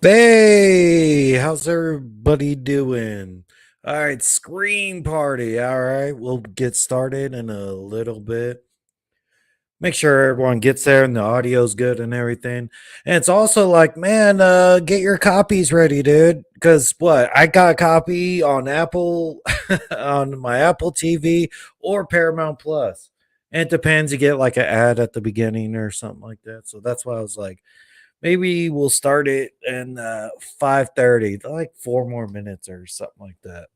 Hey, how's everybody doing? All right, Scream Party. All right, we'll get started in a little bit. Make sure everyone gets there and the audio's good and everything. And it's also like, man, get your copies ready, dude. Because what? I got a copy on Apple, on my Apple TV or Paramount Plus. And it depends. You get like an ad at the beginning or something like that. So that's why I was like, maybe we'll start it in 5:30, like 4 more minutes or something like that.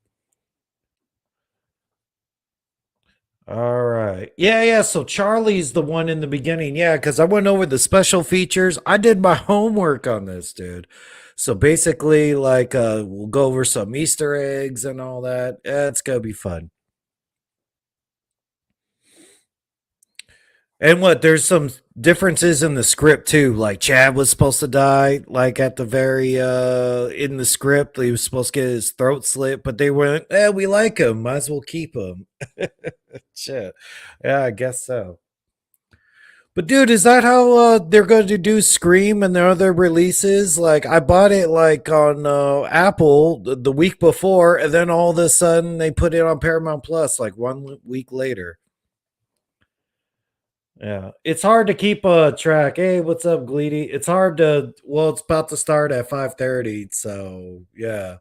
All right. Yeah, yeah. So Charlie's the one in the beginning. Yeah, because I went over the special features. I did my homework on this, dude. So basically, like, we'll go over some Easter eggs and all that. It's gonna be fun. And what? There's some differences in the script too. Like Chad was supposed to die, like at the very in the script, he was supposed to get his throat slit, but they went, we like him, might as well keep him. Shit. Yeah, I guess so. But dude, is that how they're going to do Scream and their other releases? Like I bought it like on Apple the week before, and then all of a sudden they put it on Paramount Plus like 1 week later. Yeah, it's hard to keep a track. Hey, what's up, Gleedy? It's hard to. Well, it's about to start at 5:30, so yeah,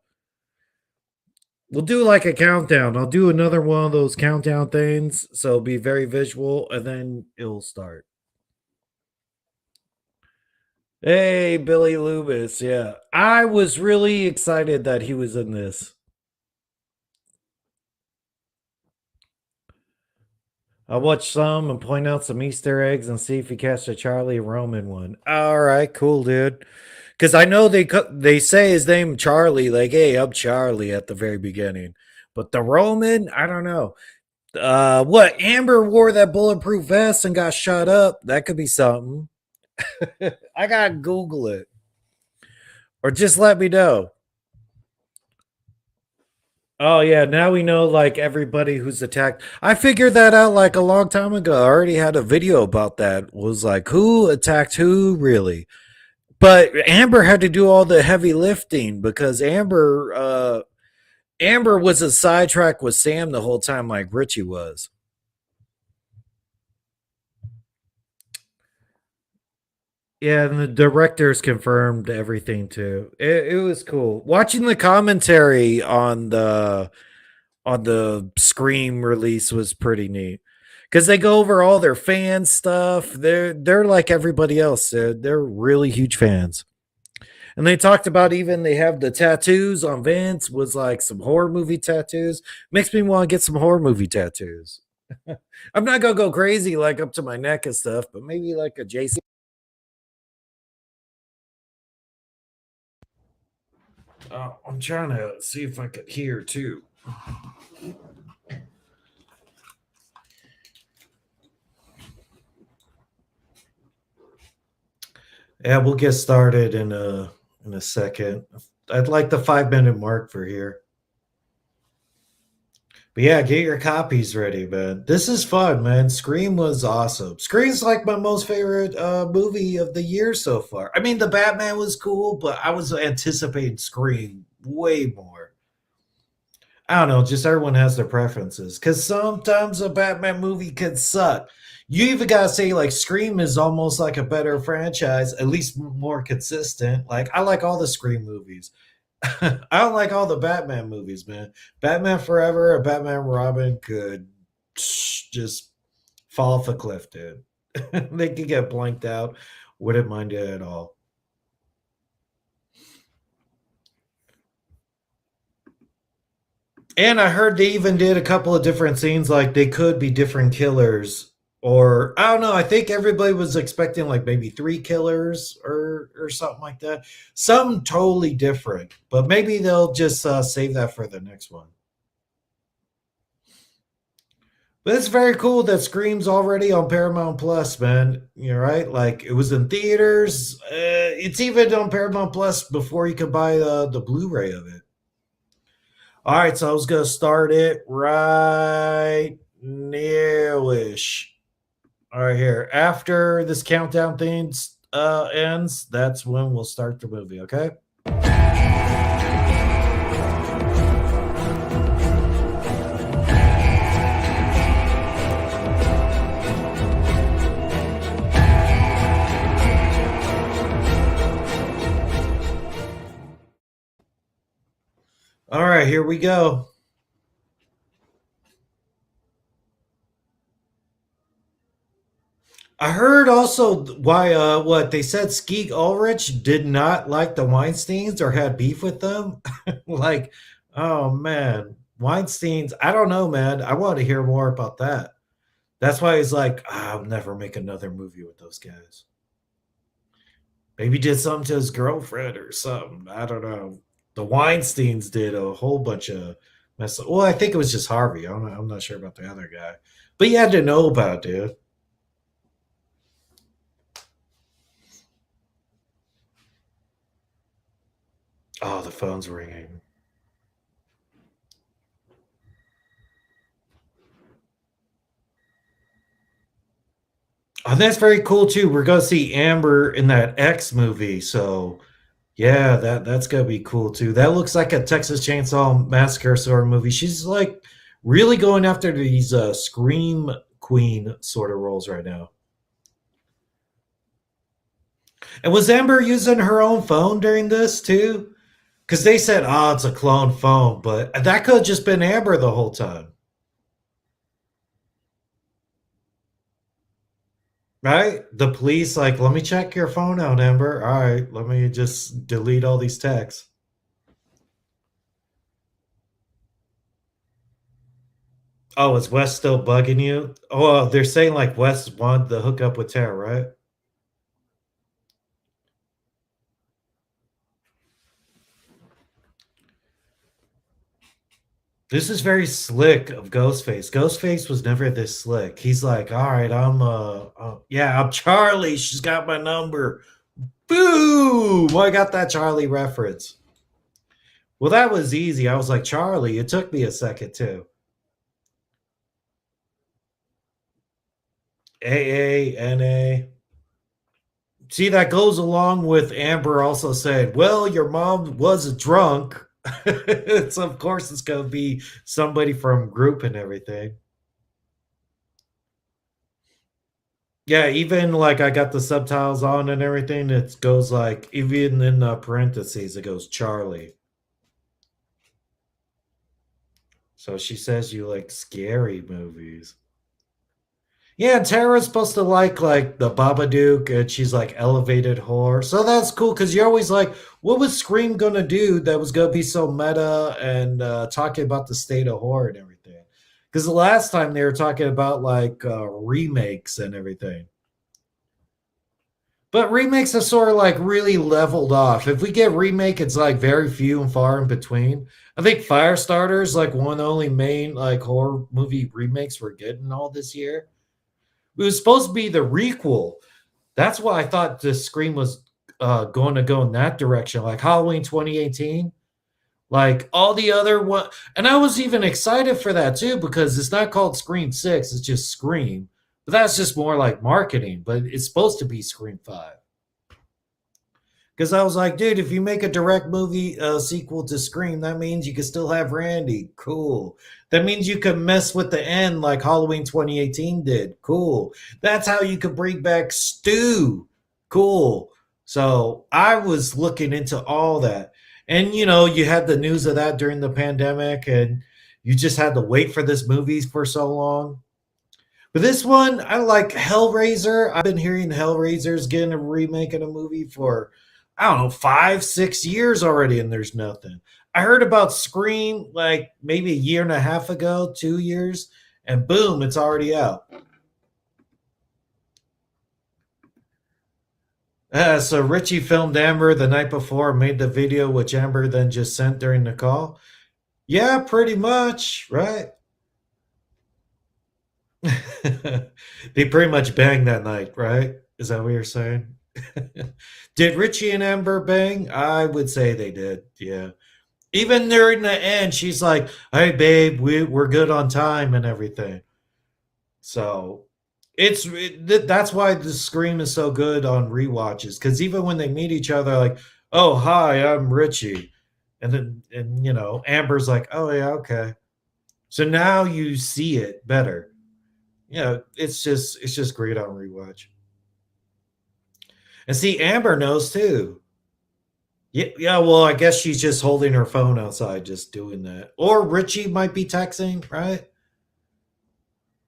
we'll do like a countdown. I'll do another one of those countdown things, so it'll be very visual, and then it'll start. Hey, Billy Loomis. Yeah, I was really excited that he was in this. I'll watch some and point out some Easter eggs and see if you catch a Charlie Roman one. All right, cool, dude. Because I know they say his name Charlie, like, hey, I'm Charlie at the very beginning. But the Roman, I don't know. What? Amber wore that bulletproof vest and got shot up. That could be something. I gotta Google it, or just let me know. Oh yeah, now we know like everybody who's attacked. I figured that out like a long time ago. I already had a video about that. Was like who attacked who really. But Amber had to do all the heavy lifting because Amber was a sidetrack with Sam the whole time like Richie was. Yeah, and the directors confirmed everything too. It was cool. Watching the commentary on the Scream release was pretty neat because they go over all their fan stuff. They're like everybody else. They're really huge fans, and they talked about even they have the tattoos on Vince was like some horror movie tattoos. Makes me want to get some horror movie tattoos. I'm not gonna go crazy like up to my neck and stuff, but maybe like a JC. I'm trying to see if I could hear too. Yeah, we'll get started in a second. I'd like the 5 minute mark for here. But yeah, get your copies ready, man. This is fun, man. Scream was awesome. Scream's like my most favorite movie of the year so far. I mean, the Batman was cool, but I was anticipating Scream way more. I don't know, just everyone has their preferences. Because sometimes a Batman movie can suck. You even gotta say, like, Scream is almost like a better franchise, at least more consistent. Like, I like all the Scream movies. I don't like all the Batman movies, man. Batman Forever or Batman Robin could just fall off a cliff, dude. They could get blanked out. Wouldn't mind it at all. And I heard they even did a couple of different scenes, like they could be different killers, or I don't know. I think everybody was expecting like maybe three killers or something like that. Something totally different, but maybe they'll just save that for the next one. But it's very cool that Scream's already on Paramount Plus, man. You're right. Like it was in theaters. It's even on Paramount Plus before you could buy the Blu-ray of it. All right, so I was gonna start it right newish. All right, here after this countdown thing ends, that's when we'll start the movie, okay? All right, here we go. I heard also why what they said Skeet Ulrich did not like the Weinsteins or had beef with them. Like, oh man, Weinsteins, I don't know, man. I want to hear more about that. That's why he's like, I'll never make another movie with those guys. Maybe he did something to his girlfriend or something. I don't know. The Weinsteins did a whole bunch of mess. Well, I think it was just Harvey. I'm not sure about the other guy, but you had to know about it, dude. Oh, the phone's ringing. Oh, that's very cool too. We're gonna see Amber in that X movie, so yeah, that's gonna be cool too. That looks like a Texas Chainsaw Massacre sort of movie. She's like really going after these scream queen sort of roles right now. And was Amber using her own phone during this too? Because they said, "Oh, it's a clone phone," but that could have just been Amber the whole time, right? The police like, "Let me check your phone out, Amber. All right, let me just delete all these texts." Oh, is Wes still bugging you? Oh, they're saying like Wes wanted to hook up with Tara, right? This is very slick of Ghostface. Ghostface was never this slick. He's like, all right, yeah, I'm Charlie. She's got my number. Boom! I got that Charlie reference. Well, that was easy. I was like, Charlie. It took me a second too. AANA. See, that goes along with Amber also saying, well, your mom was a drunk. So, of course, it's going to be somebody from group and everything. Yeah, even like I got the subtitles on and everything, it goes like, even in parentheses, it goes Charlie. So she says you like scary movies. Yeah, and Tara's supposed to like the Babadook, and she's like elevated horror. So that's cool because you're always like, what was Scream gonna do that was gonna be so meta and talking about the state of horror and everything? Because the last time they were talking about like remakes and everything. But remakes are sort of like really leveled off. If we get remake, it's like very few and far in between. I think Firestarter is like one of the only main like horror movie remakes we're getting all this year. It was supposed to be the requel. That's why I thought the Scream was going to go in that direction, like Halloween 2018. Like all the other one, and I was even excited for that too because it's not called Scream 6, it's just Scream. But that's just more like marketing, but it's supposed to be Scream 5. Because I was like, dude, if you make a direct movie sequel to Scream, that means you can still have Randy. Cool. That means you can mess with the end like Halloween 2018 did. Cool. That's how you could bring back Stu. Cool. So I was looking into all that. And, you know, you had the news of that during the pandemic, and you just had to wait for this movie for so long. But this one, I like Hellraiser. I've been hearing Hellraiser's getting a remake in a movie for, I don't know, 5, 6 years already, and there's nothing. I heard about Scream like maybe a year and a half ago, 2 years, and boom, it's already out. So Richie filmed Amber the night before, made the video, which Amber then just sent during the call. Yeah, pretty much, right? They pretty much banged that night, right? Is that what you're saying? Did Richie and Amber bang? I would say they did. Yeah. Even during the end, she's like, "Hey, babe, we're good on time and everything." So That's why the Scream is so good on rewatches, because even when they meet each other, like, oh hi, I'm Richie, and then and Amber's like, oh yeah, okay. So now you see it better. It's just great on rewatch. And see, Amber knows too. Yeah, yeah. Well, I guess she's just holding her phone outside, just doing that. Or Richie might be texting, right?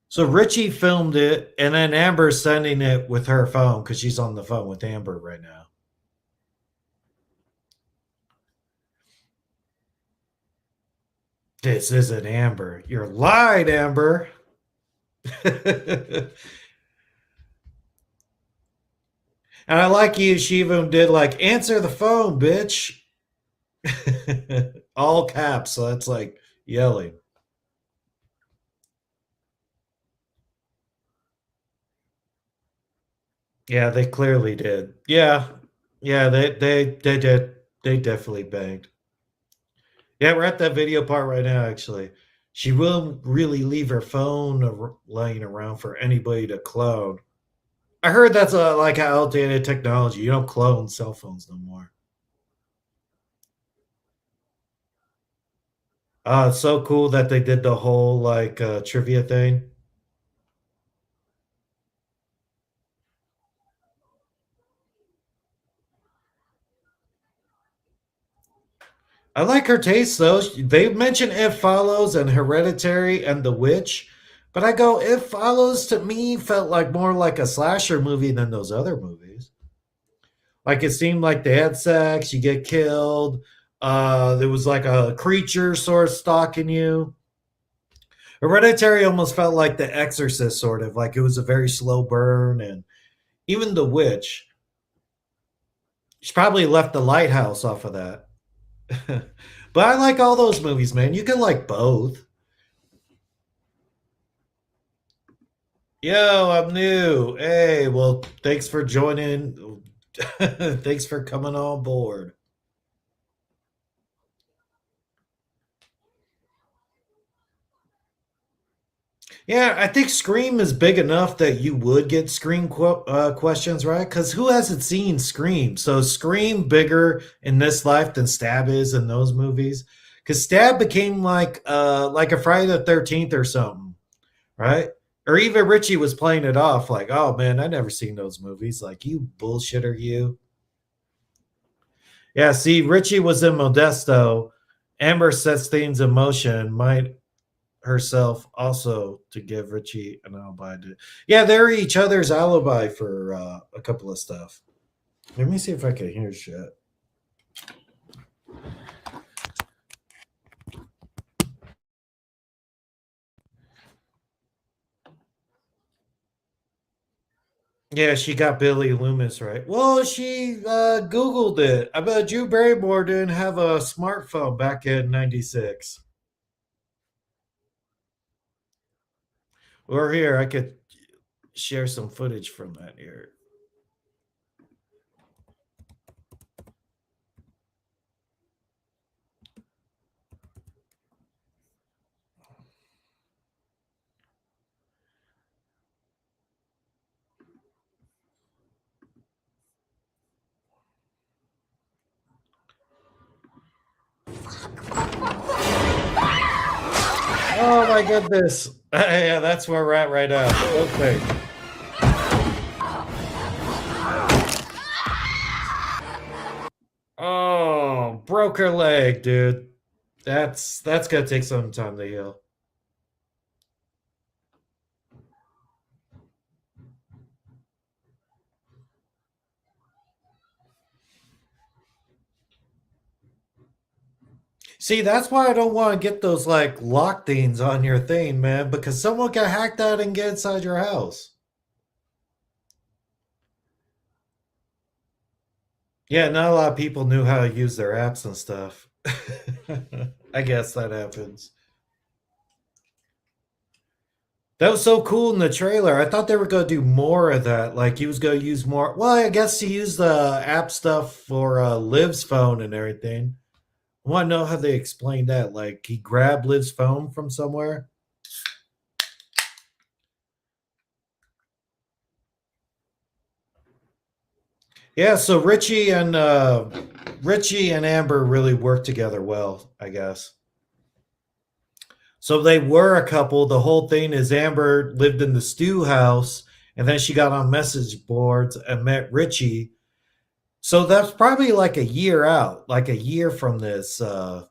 So Richie filmed it, and then Amber's sending it with her phone because she's on the phone with Amber right now. This isn't Amber. You're lied, Amber. And I like you. She even did like answer the phone, bitch. All caps. So that's like yelling. Yeah, they clearly did. Yeah, yeah, they did. They definitely banged. Yeah, we're at that video part right now. Actually, she will really leave her phone laying around for anybody to clone. I heard that's a like outdated technology. You don't clone cell phones no more. It's so cool that they did the whole like trivia thing. I like her taste though. They mention It Follows and Hereditary and The Witch, but I go It Follows to me felt like more like a slasher movie than those other movies. Like it seemed like they had sex, you get killed. There was like a creature sort of stalking you. Hereditary almost felt like The Exorcist, sort of like it was a very slow burn, and even The Witch. She probably left The Lighthouse off of that. But I like all those movies, man. You can like both. Yo, I'm new. Hey, well, thanks for joining. Thanks for coming on board. Yeah, I think Scream is big enough that you would get Scream questions, right? Because who hasn't seen Scream? So Scream bigger in this life than Stab is in those movies. Because Stab became like a Friday the 13th or something, right? Or even Richie was playing it off like, oh man, I never seen those movies. Like, you bullshitter, you. Yeah, see, Richie was in Modesto. Amber sets things in motion, might herself also to give Richie an alibi. Yeah, they're each other's alibi for a couple of stuff. Let me see if I can hear shit. Yeah, she got Billy Loomis right. Well, she Googled it. I bet Drew Barrymore didn't have a smartphone back in '96. Or here, I could share some footage from that here. Oh my goodness. Yeah, that's where we're at right now. Okay. Oh, broke her leg, dude. That's gonna take some time to heal. See, that's why I don't want to get those like lock things on your thing, man, because someone can hack that and get inside your house. Yeah, not a lot of people knew how to use their apps and stuff. I guess that happens. That was so cool in the trailer. I thought they were going to do more of that. Like he was going to use more. Well, I guess he used the app stuff for Liv's phone and everything. I want to know how they explained that. Like he grabbed Liv's phone from somewhere. Yeah, so Richie and Amber really worked together well, I guess. So they were a couple. The whole thing is Amber lived in the stew house, and then she got on message boards and met Richie. So that's probably like a year out, like a year from this. And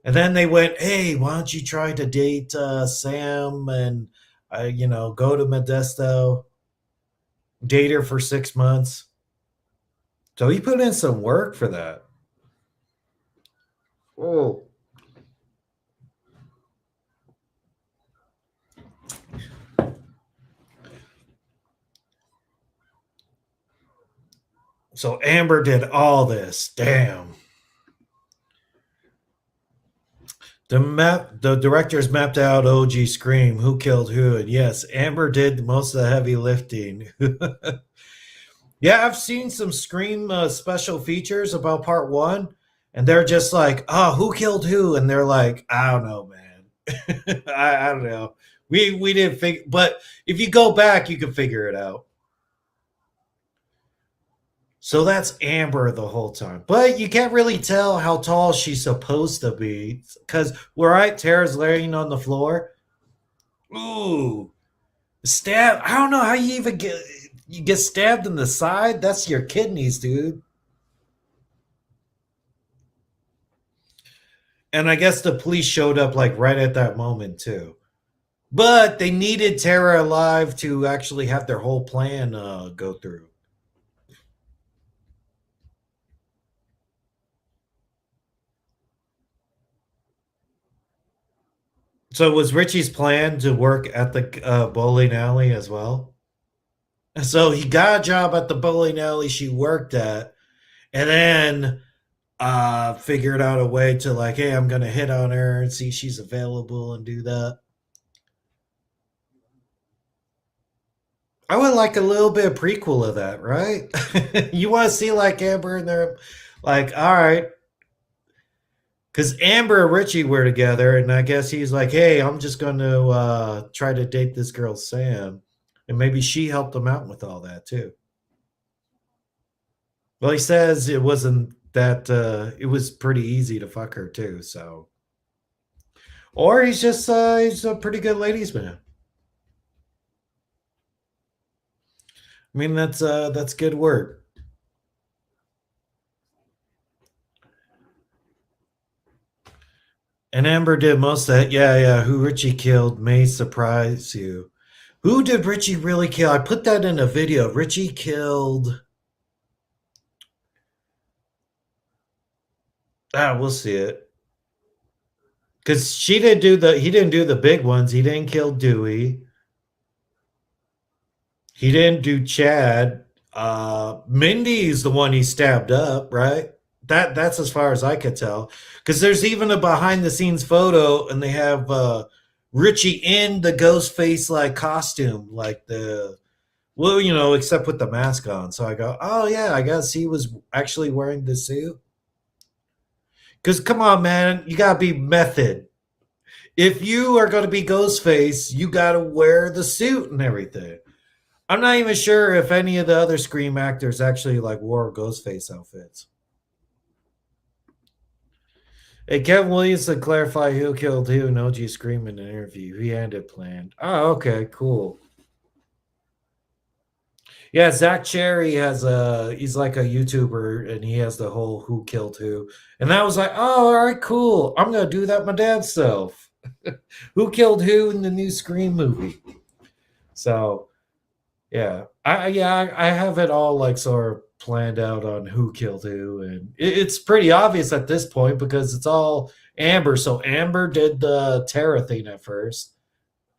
then they went, "Hey, why don't you try to date Sam and go to Modesto, date her for 6 months." So he put in some work for that. Oh. So Amber did all this. Damn. The directors mapped out OG Scream, who killed who, and yes, Amber did most of the heavy lifting. Yeah, I've seen some Scream special features about part one, and they're just like, "Oh, who killed who?" And they're like, "I don't know, man. I don't know. We didn't figure, but if you go back, you can figure it out." So that's Amber the whole time. But you can't really tell how tall she's supposed to be. Because, right, Tara's laying on the floor. Ooh. Stab. I don't know how you even get stabbed in the side. That's your kidneys, dude. And I guess the police showed up like right at that moment too. But they needed Tara alive to actually have their whole plan go through. So was Richie's plan to work at the bowling alley as well? So he got a job at the bowling alley she worked at, and then figured out a way to like, hey, I'm gonna hit on her and see she's available and do that. I would like a little bit of prequel of that, right? You want to see like Amber and they're like, all right, because Amber and Richie were together, and I guess he's like, hey, I'm just going to try to date this girl, Sam. And maybe she helped him out with all that, too. Well, he says it wasn't that, it was pretty easy to fuck her, too, so. Or he's just, he's a pretty good ladies' man. I mean, that's good work. And Amber did most of that. Yeah. Who Richie killed may surprise you. Who did Richie really kill? I put that in a video. Richie killed. We'll see it. Because he didn't do the big ones. He didn't kill Dewey. He didn't do Chad. Mindy's the one he stabbed up, right? That's as far as I could tell. Because there's even a behind the scenes photo, and they have Richie in the ghost face like costume, like except with the mask on. So I go, oh yeah, I guess he was actually wearing the suit. Because come on, man, you gotta be method. If you are going to be Ghostface, you got to wear the suit and everything. I'm not even sure if any of the other Scream actors actually like wore Ghostface outfits. Hey, Kevin Williamson clarified who killed who in OG Scream in an interview. He had it planned. Oh, okay, cool. Yeah, Zach Cherry he's like a YouTuber and he has the whole who killed who. And I was like, oh, all right, cool. I'm going to do that my dad's self. Who killed who in the new Scream movie? So, yeah. I have it all like sort of planned out on who killed who, and it's pretty obvious at this point because it's all Amber. So Amber did the Tara thing at first,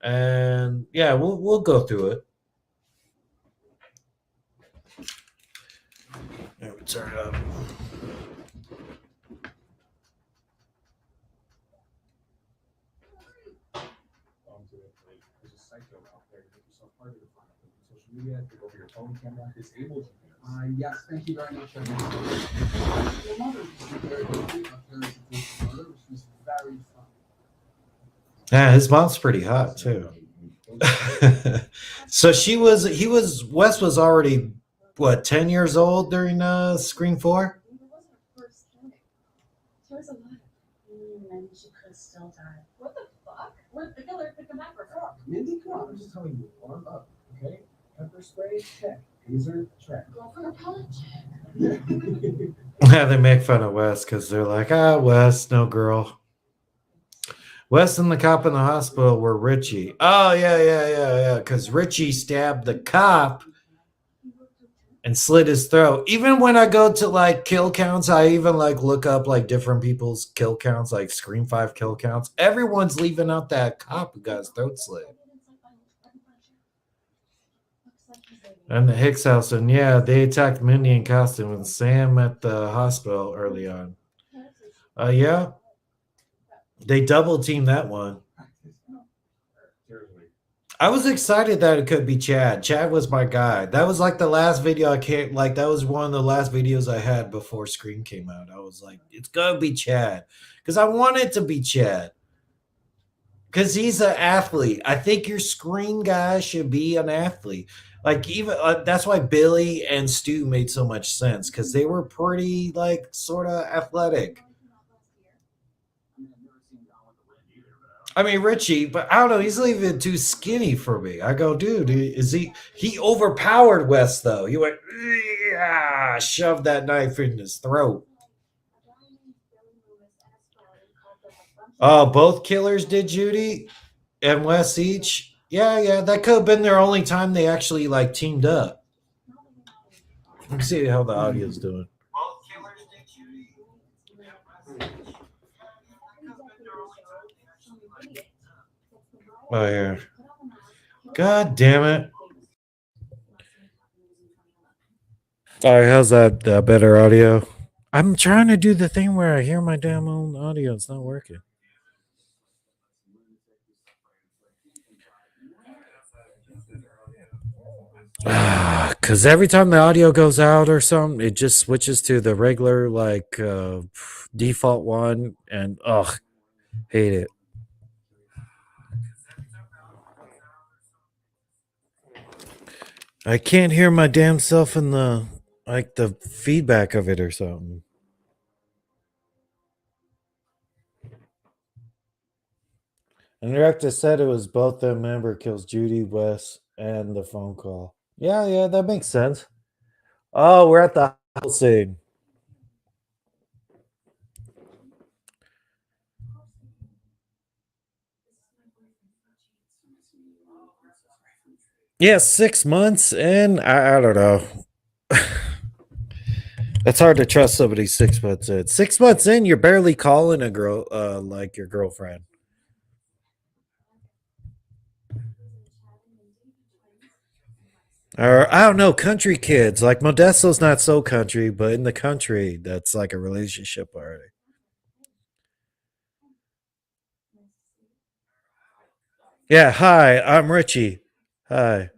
and yeah, we'll go through it. Let me turn it up. Yes, thank you very much. Your mother was very good. She's very fun. Yeah, his mom's pretty hot too. So Wes was already what, 10 years old during Scream 4? It wasn't her first killing. She was alive. And she could still die. What the fuck? Where'd the killer pick him up for? Mindy, come on, I'm just telling you, arm up, okay? Pepper spray, check. Taser, check. Go for a pellet check. Yeah, they make fun of Wes because they're like, Wes, no girl. Wes and the cop in the hospital were Richie. Oh, yeah. Because Richie stabbed the cop and slit his throat. Even when I go to like kill counts, I even like look up like different people's kill counts, like Scream 5 kill counts. Everyone's leaving out that cop who got his throat slit. And the Hicks house, and yeah, they attacked Mindy in costume and Sam at the hospital early on. Yeah, they double teamed that one. I was excited that it could be Chad. Chad was my guy. That was like the last video I can't like. That was one of the last videos I had before Scream came out. I was like, it's gonna be Chad because I want it to be Chad because he's an athlete. I think your Scream guy should be an athlete. Like even that's why Billy and Stu made so much sense because they were pretty like sort of athletic. I mean Richie, but I don't know. He's even too skinny for me. I go, dude, is he? He overpowered Wes though. He went, shoved that knife in his throat. Oh, both killers did Judy and Wes each. Yeah, that could have been their only time they actually like teamed up. Let me see how the audio's doing. Oh yeah. God damn it. All right, how's that better audio? I'm trying to do the thing where I hear my damn own audio. It's not working. Because every time the audio goes out or something, it just switches to the regular like default one, and hate it. I can't hear my damn self in the like the feedback of it or something. And the director said it was both the member kills Judy, Wes, and the phone call. Yeah, that makes sense. Oh, we're at the house scene. Yeah, 6 months in. I don't know. It's hard to trust somebody 6 months in. 6 months in, you're barely calling a girl like your girlfriend. Or I don't know, country kids. Like Modesto's not so country, but in the country, that's like a relationship already. Yeah, hi, I'm Richie. Hi.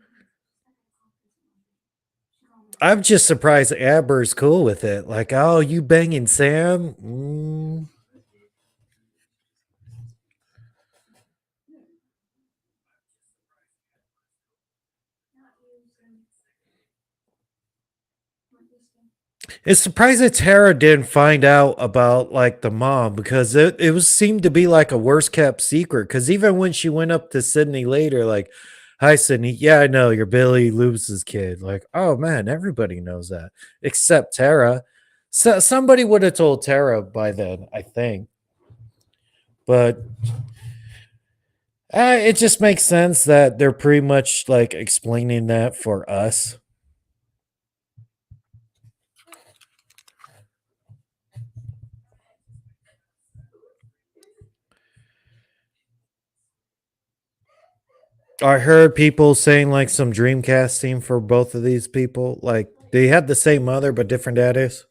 I'm just surprised Amber's cool with it. Like, oh, you banging Sam? It's surprising Tara didn't find out about like the mom because it was seemed to be like a worst kept secret. Because even when she went up to Sydney later, like, hi Sydney, yeah, I know you're Billy Lubez's kid. Like, oh man, everybody knows that except Tara. So somebody would have told Tara by then, I think. But it just makes sense that they're pretty much like explaining that for us. I heard people saying like some dream casting for both of these people. Like they had the same mother but different daddies.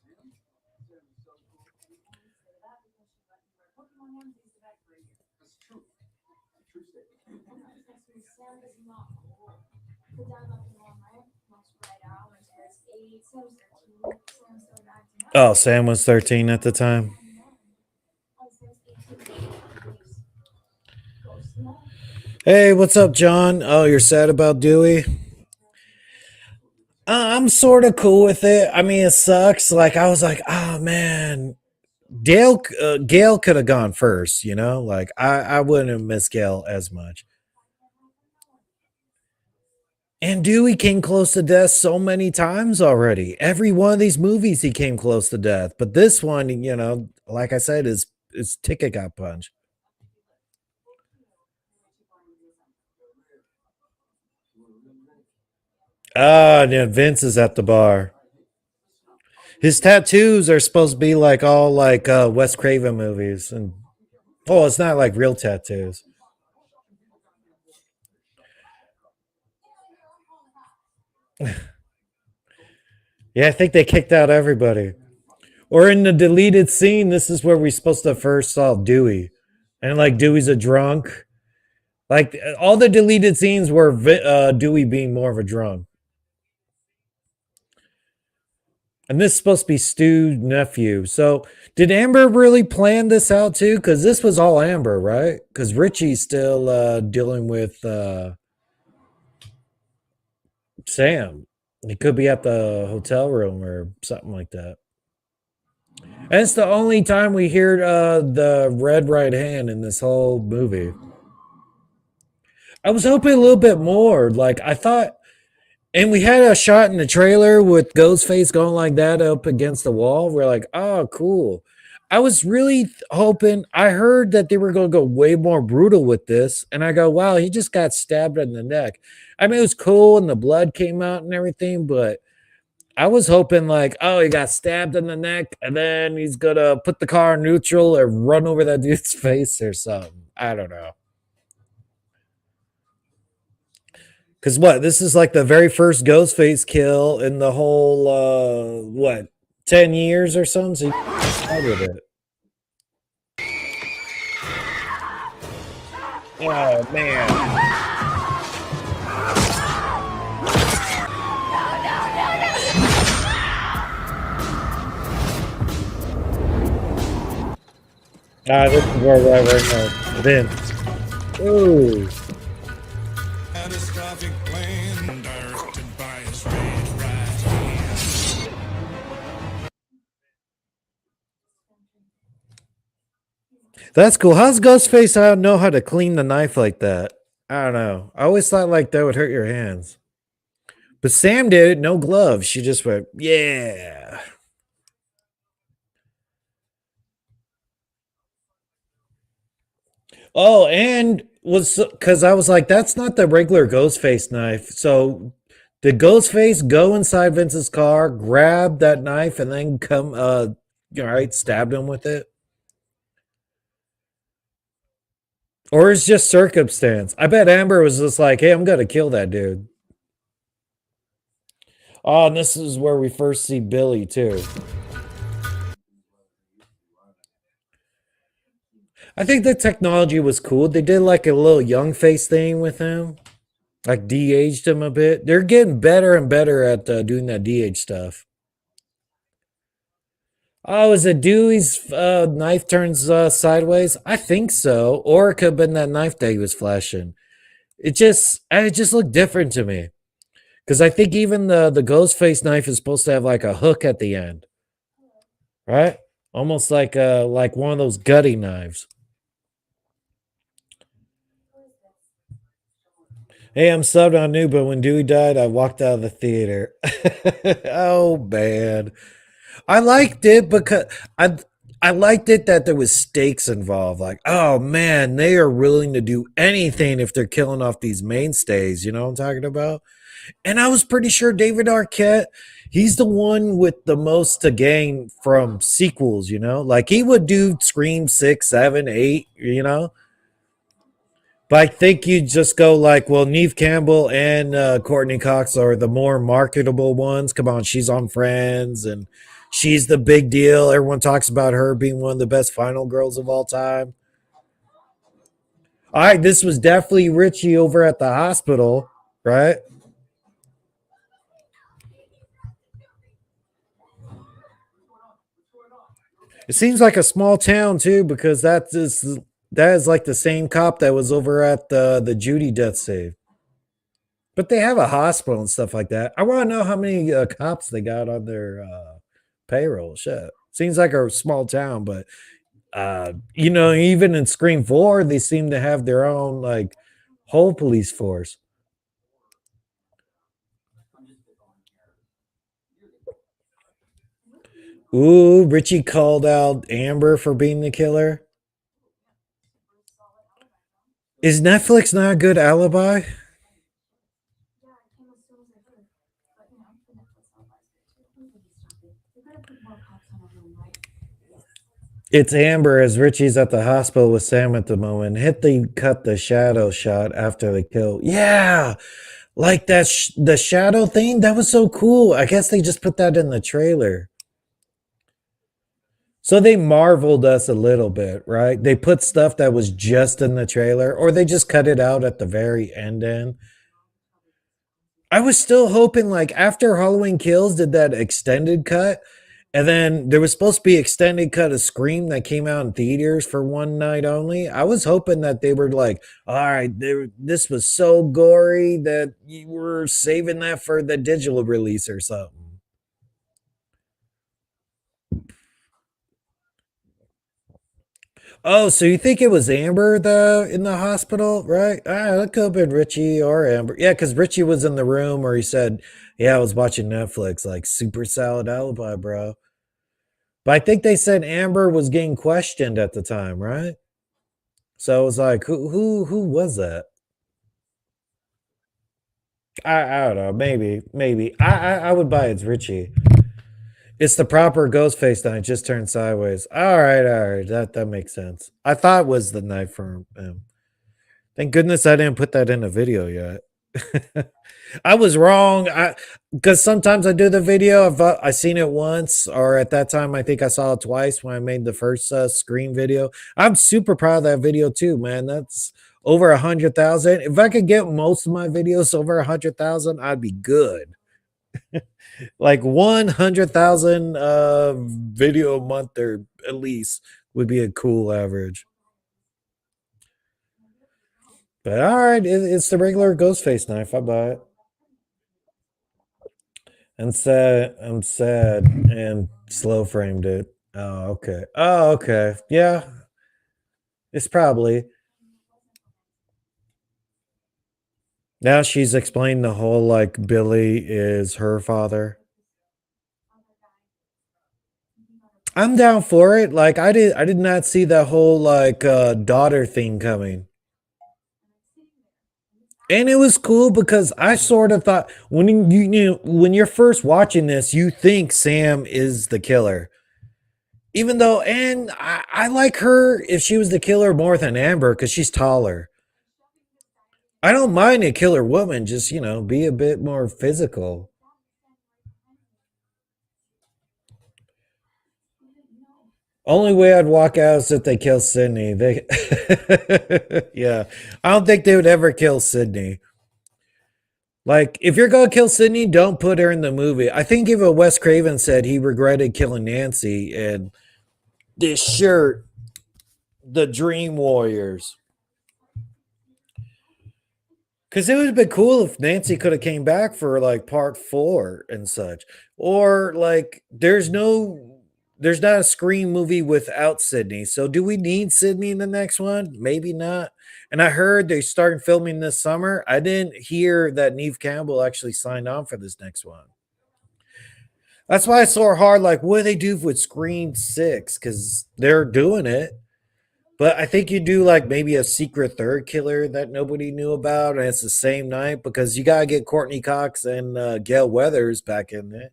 Oh, Sam was 13 at the time. Hey, what's up, John? Oh, you're sad about Dewey? I'm sort of cool with it. I mean, it sucks. Like I was like, oh man, Gail could have gone first. You know, like I wouldn't have missed Gail as much. And Dewey came close to death so many times already. Every one of these movies, he came close to death. But this one, you know, like I said, his ticket got punched. Ah, yeah, Vince is at the bar. His tattoos are supposed to be like all like Wes Craven movies, and oh, it's not like real tattoos. Yeah, I think they kicked out everybody. Or in the deleted scene, this is where we supposed to first saw Dewey, and like Dewey's a drunk. Like all the deleted scenes were Dewey being more of a drunk. And this is supposed to be Stu's nephew. So did Amber really plan this out too? Because this was all Amber, right? Because Richie's still dealing with Sam. He could be at the hotel room or something like that. And it's the only time we hear the red right hand in this whole movie. I was hoping a little bit more. Like I thought, and we had a shot in the trailer with Ghostface going like that up against the wall. We're like, oh, cool. I was really hoping. I heard that they were going to go way more brutal with this, and I go, wow, he just got stabbed in the neck. I mean, it was cool, and the blood came out and everything, but I was hoping like, oh, he got stabbed in the neck, and then he's gonna put the car in neutral or run over that dude's face or something. I don't know. Because what? This is like the very first Ghostface kill in the whole, what, 10 years or something? So you started it. Oh, man. Ah, this is where we're right now. Vince. Ooh. Catastrophic plan directed by his right hand. That's cool. How's Ghostface I don't know how to clean the knife like that? I don't know. I always thought like that would hurt your hands. But Sam did it, no gloves. She just went, yeah. Oh, and was because I was like, that's not the regular Ghostface knife. So did Ghostface go inside Vince's car, grab that knife, and then come right, stabbed him with it? Or it's just circumstance. I bet Amber was just like, hey, I'm gonna kill that dude. Oh, and this is where we first see Billy too. I think the technology was cool. They did like a little young face thing with him, like de-aged him a bit. They're getting better and better at doing that de-age stuff. Oh, is it Dewey's knife turns sideways? I think so. Or it could have been that knife that he was flashing. It just looked different to me. Because I think even the Ghostface knife is supposed to have like a hook at the end. Right? Almost like one of those gutty knives. Hey, I'm subbed on new, but when Dewey died, I walked out of the theater. Oh man. I liked it because I liked it that there was stakes involved. Like, oh man, they are willing to do anything if they're killing off these mainstays. You know what I'm talking about? And I was pretty sure David Arquette, he's the one with the most to gain from sequels. You know, like he would do Scream 6, 7, 8. You know. But I think you just go like, well, Neve Campbell and Courteney Cox are the more marketable ones. Come on, she's on Friends, and she's the big deal. Everyone talks about her being one of the best final girls of all time. All right, this was definitely Richie over at the hospital, right? It seems like a small town too, because that is like the same cop that was over at the Judy death save. But they have a hospital and stuff like that. I want to know how many cops they got on their payroll. Shit. Seems like a small town, but you know, even in Scream 4, they seem to have their own like whole police force. Ooh, Richie called out Amber for being the killer. Is Netflix not a good alibi? It's Amber as Richie's at the hospital with Sam at the moment. Hit the cut the shadow shot after the kill. Yeah, like that the shadow thing. That was so cool. I guess they just put that in the trailer. So they marveled us a little bit, right? They put stuff that was just in the trailer, or they just cut it out at the very end. I was still hoping, like, after Halloween Kills did that extended cut, and then there was supposed to be extended cut of Scream that came out in theaters for one night only. I was hoping that they were like, all right, this was so gory that you were saving that for the digital release or something. Oh, so you think it was Amber though in the hospital, right? That could have been Richie or Amber. Yeah, because Richie was in the room where he said, "Yeah, I was watching Netflix." Like super solid alibi, bro. But I think they said Amber was getting questioned at the time, right? So it was like, who was that? I don't know. Maybe. I would buy it's Richie. It's the proper ghost face that I just turned sideways. All right. That makes sense. I thought it was the knife from him. Thank goodness I didn't put that in a video yet. I was wrong. Because sometimes I do the video. I seen it once, or at that time I think I saw it twice when I made the first Scream video. I'm super proud of that video too, man. That's over 100,000. If I could get most of my videos over 100,000, I'd be good. Like 100,000 video a month or at least would be a cool average. But all right, it's the regular Ghostface knife. I buy it. I'm sad and slow framed it. Oh, okay. Yeah. It's probably. Now she's explained the whole like Billy is her father. I'm down for it. Like I did not see that whole like daughter thing coming. And it was cool because I sort of thought when when you're first watching this, you think Sam is the killer. Even though, and I like her if she was the killer more than Amber because she's taller. I don't mind a killer woman, just be a bit more physical. Only way I'd walk out is if they kill Sydney. Yeah, I don't think they would ever kill Sydney. Like, if you're gonna kill Sydney, don't put her in the movie. I think even Wes Craven said he regretted killing Nancy, and this shirt, the Dream Warriors. Because it would have been cool if Nancy could have came back for like part 4 and such. Or like there's not a Scream movie without Sydney. So do we need Sydney in the next one? Maybe not. And I heard they started filming this summer. I didn't hear that Neve Campbell actually signed on for this next one. That's why it's so hard. Like, what do they do with Scream 6? Because they're doing it. But I think you do like maybe a secret third killer that nobody knew about, and it's the same night because you gotta get Courteney Cox and Gail Weathers back in there.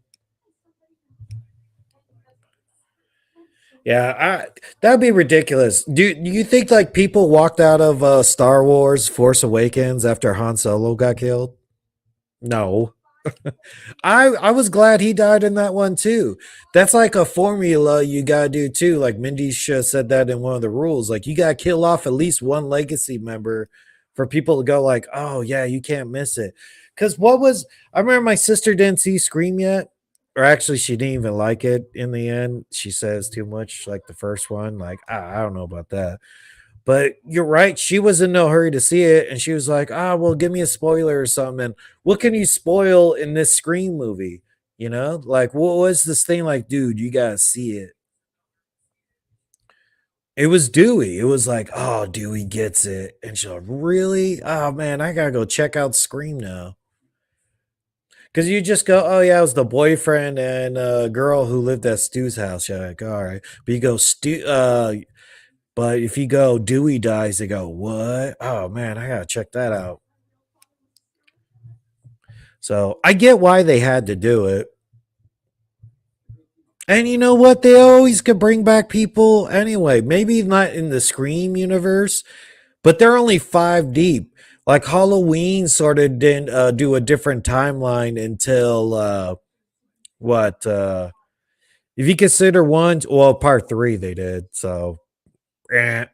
Yeah, that'd be ridiculous. Do you think like people walked out of Star Wars Force Awakens after Han Solo got killed? No. I was glad he died in that one too. That's like a formula you gotta do too. Like Mindy said that in one of the rules. Like you gotta kill off at least one legacy member for people to go like, oh yeah, you can't miss it. Because I remember my sister didn't see Scream yet, or actually she didn't even like it in the end. She says too much, like the first one. Like I don't know about that. But you're right. She was in no hurry to see it. And she was like, well, give me a spoiler or something. And what can you spoil in this Scream movie? You know, like, what was this thing like, dude, you got to see it. It was Dewey. It was like, oh, Dewey gets it. And she's like, really? Oh, man, I got to go check out Scream now. Because you just go, oh, yeah, it was the boyfriend and a girl who lived at Stu's house. You're like, all right. But you go, but if you go, Dewey dies, they go, what? Oh, man, I got to check that out. So I get why they had to do it. And you know what? They always could bring back people anyway. Maybe not in the Scream universe, but they're only 5 deep. Like Halloween sort of didn't do a different timeline until what? If you consider part 3 they did. So, eh.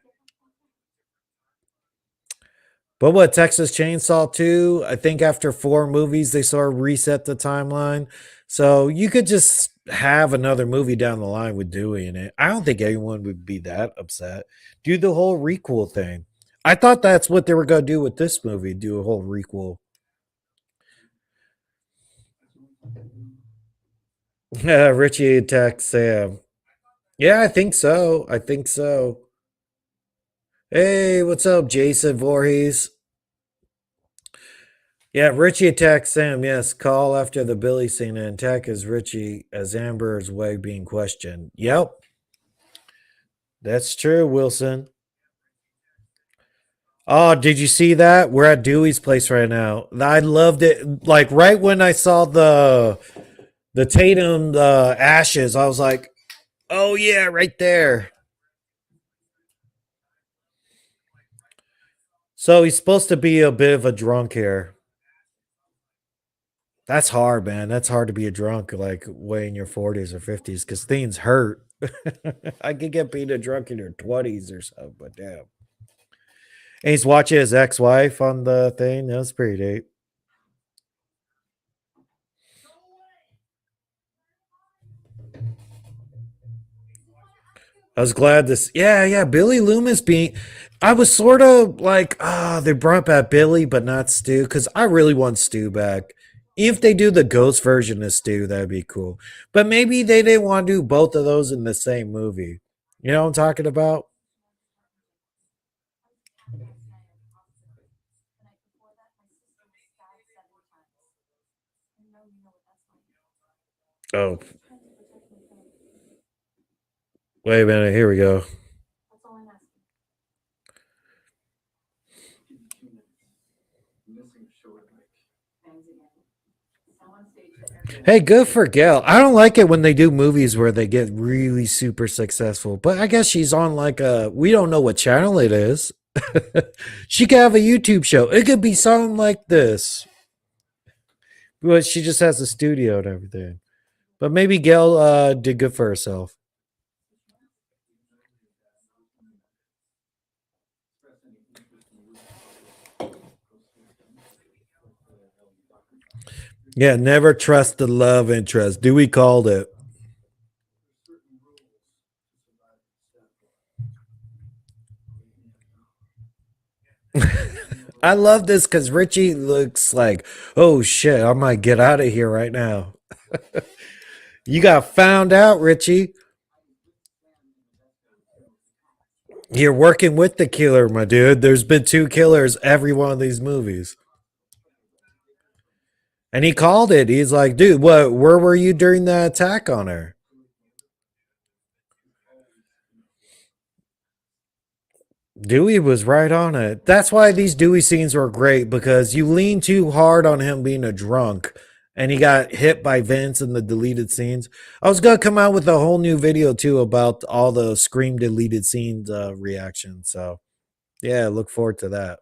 But what, Texas Chainsaw 2? I think after 4 movies they sort of reset the timeline. So you could just have another movie down the line with Dewey in it. I don't think anyone would be that upset. Do the whole requel thing. I thought that's what they were going to do with this movie, do a whole requel. Richie attacks Sam. Yeah, I think so. Hey, what's up, Jason Voorhees? Yeah, Richie attacks Sam. Yes, call after the Billy scene and attack as Richie as Amber's way being questioned. Yep. That's true, Wilson. Oh, did you see that? We're at Dewey's place right now. I loved it. Like right when I saw the Tatum ashes, I was like, oh yeah, right there. So he's supposed to be a bit of a drunk here. That's hard, man. That's hard to be a drunk, like way in your 40s or 50s, because things hurt. I could get being a drunk in your 20s or something, but damn. And he's watching his ex-wife on the thing. That's pretty deep. I was glad this. Yeah. Billy Loomis being. I was sort of like, they brought back Billy, but not Stu, because I really want Stu back. If they do the ghost version of Stu, that'd be cool. But maybe they didn't want to do both of those in the same movie. You know what I'm talking about? Oh, wait a minute. Here we go. Hey, good for Gail. I don't like it when they do movies where they get really super successful, but I guess she's on like we don't know what channel it is. She could have a YouTube show. It could be something like this. But she just has a studio and everything. But maybe Gail did good for herself. Yeah, never trust the love interest. Dewey called it. I love this because Richie looks like, oh shit, I might get out of here right now. You got found out, Richie. You're working with the killer, my dude. There's been 2 killers every one of these movies. And he called it. He's like, dude, where were you during the attack on her? Dewey was right on it. That's why these Dewey scenes were great, because you lean too hard on him being a drunk and he got hit by Vince in the deleted scenes. I was going to come out with a whole new video too about all the Scream deleted scenes reaction. So yeah, look forward to that.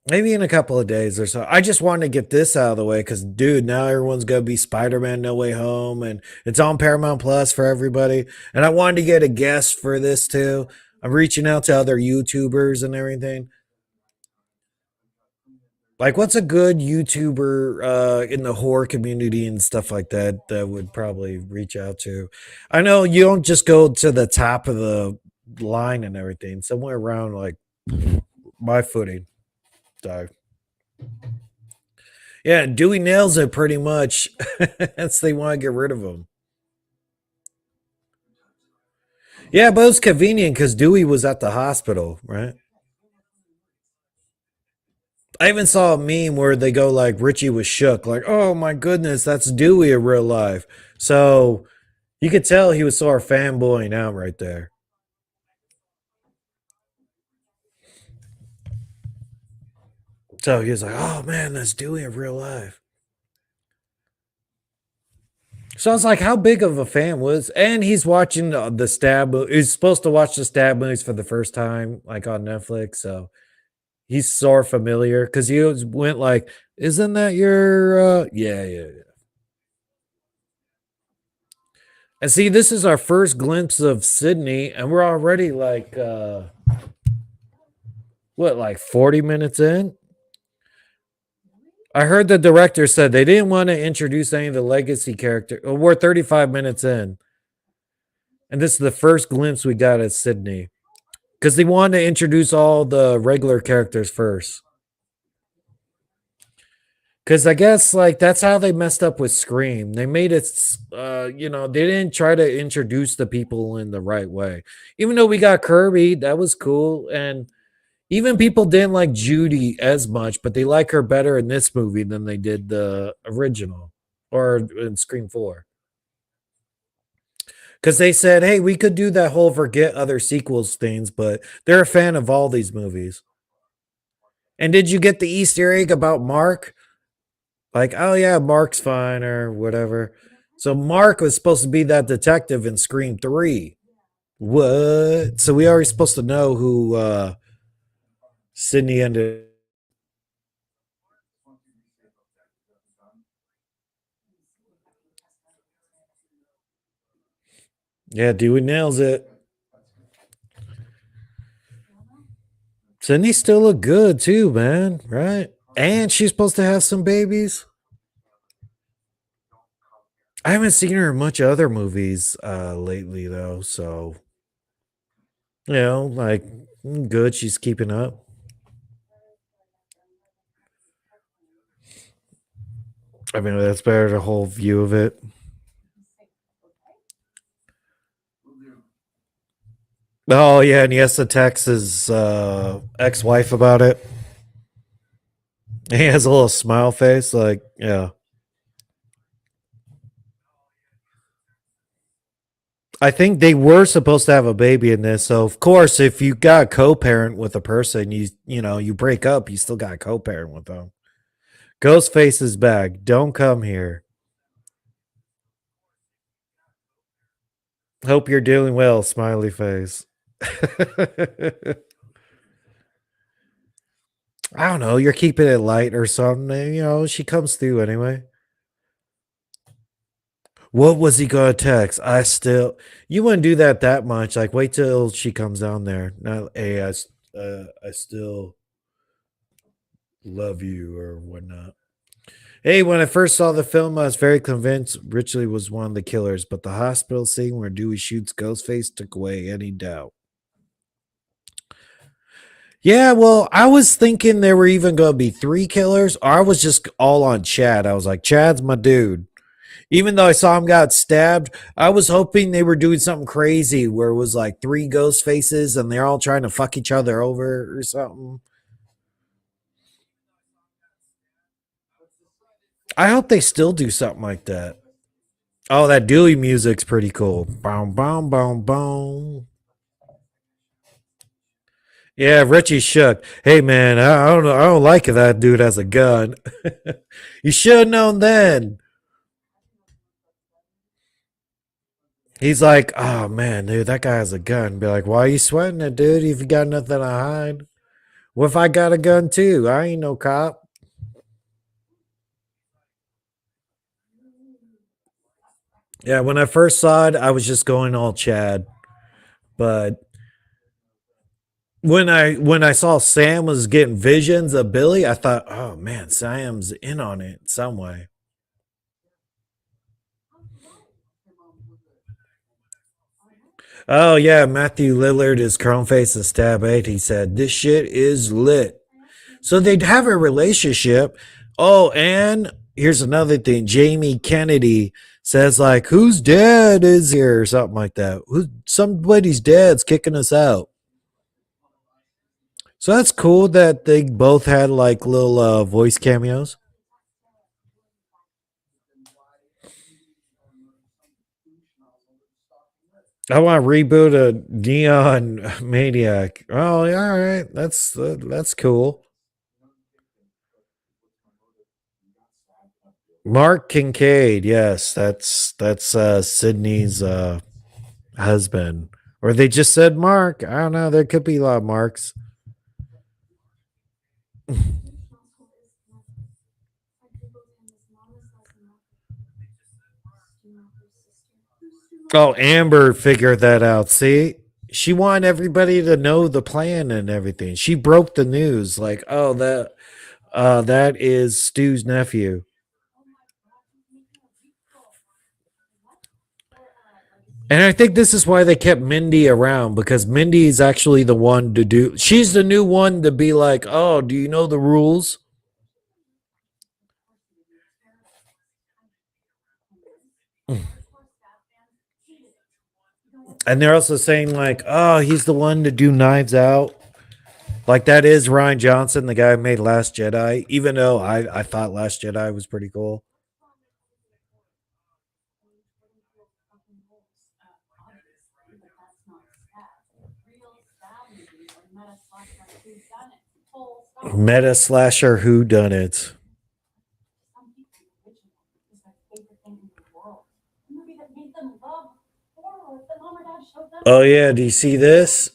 Maybe in a couple of days or so. I just wanted to get this out of the way because, dude, now everyone's going to be Spider-Man No Way Home, and it's on Paramount Plus for everybody. And I wanted to get a guest for this, too. I'm reaching out to other YouTubers and everything. Like, what's a good YouTuber in the horror community and stuff like that that would probably reach out to? I know you don't just go to the top of the line and everything. Somewhere around like my footing. So yeah, Dewey nails it pretty much. That's they want to get rid of him. Yeah, but it was convenient because Dewey was at the hospital, right? I even saw a meme where they go like Richie was shook, like, oh my goodness, that's Dewey in real life. So you could tell he was sort of fanboying out right there. So he was like, oh man, that's Dewey in real life. So I was like, how big of a fan was? And he's watching the stab. He's supposed to watch the stab movies for the first time, like on Netflix. So he's sort of familiar because he went like, "Isn't that your?" Yeah. And see, this is our first glimpse of Sydney, and we're already like, what, like 40 minutes in? I heard the director said they didn't want to introduce any of the legacy character. Well, we're 35 minutes in. And this is the first glimpse we got at Sydney. Because they wanted to introduce all the regular characters first. Because I guess like that's how they messed up with Scream. They made it, they didn't try to introduce the people in the right way. Even though we got Kirby, that was cool. And even people didn't like Judy as much, but they like her better in this movie than they did the original or in Scream 4. Because they said, hey, we could do that whole forget other sequels things, but they're a fan of all these movies. And did you get the Easter egg about Mark? Like, oh yeah, Mark's fine or whatever. So Mark was supposed to be that detective in Scream 3. What? So we already supposed to know who Sydney ended. Yeah, Dewey nails it. Sydney still look good too, man. Right? And she's supposed to have some babies. I haven't seen her in much other movies lately though, so like good. She's keeping up. I mean, that's better the whole view of it. Oh yeah, and he has to text his ex-wife about it. He has a little smile face, like, yeah. I think they were supposed to have a baby in this. So of course, if you got co-parent with a person, you break up, you still got co-parent with them. Ghostface is back. Don't come here. Hope you're doing well, smiley face. I don't know. You're keeping it light or something. She comes through anyway. What was he gonna text? You wouldn't do that much. Like, wait till she comes down there. Not, hey, I still love you or whatnot. Hey, when I first saw the film, I was very convinced Ridgely was one of the killers, but the hospital scene where Dewey shoots Ghostface took away any doubt. Yeah, well, I was thinking there were even going to be 3 killers, or I was just all on Chad. I was like, Chad's my dude. Even though I saw him got stabbed, I was hoping they were doing something crazy where it was like 3 ghost faces and they're all trying to fuck each other over or something. I hope they still do something like that. Oh, that Dewey music's pretty cool. Boom, boom, boom, boom. Yeah, Richie shook. Hey man, I don't know. I don't like it that dude has a gun. You should have known then. He's like, oh man, dude, that guy has a gun. Be like, why are you sweating it, dude? If you got nothing to hide. What if I got a gun too? I ain't no cop. Yeah, when I first saw it, I was just going all Chad. But When I saw Sam was getting visions of Billy, I thought, oh man, Sam's in on it some way. Oh yeah, Matthew Lillard is Chrome Face and Stab 8. He said, this shit is lit. So they'd have a relationship. Oh, and here's another thing. Jamie Kennedy says, like, whose dad is here? Or something like that. Somebody's dad's kicking us out. So that's cool that they both had like little voice cameos. I want to reboot a Neon Maniac. Oh, yeah, all right. That's cool. Mark Kincaid, yes, that's Sydney's husband. Or they just said Mark. I don't know. There could be a lot of Marks. Oh, Amber figured that out. See, she wanted everybody to know the plan and everything. She broke the news, like, oh, that is Stu's nephew. And I think this is why they kept Mindy around, because Mindy is actually the one to do. She's the new one to be like, oh, do you know the rules? And they're also saying like, oh, he's the one to do Knives Out. Like that is Ryan Johnson, the guy who made Last Jedi. Even though I thought Last Jedi was pretty cool. Meta slasher who done it? Oh yeah, do you see this?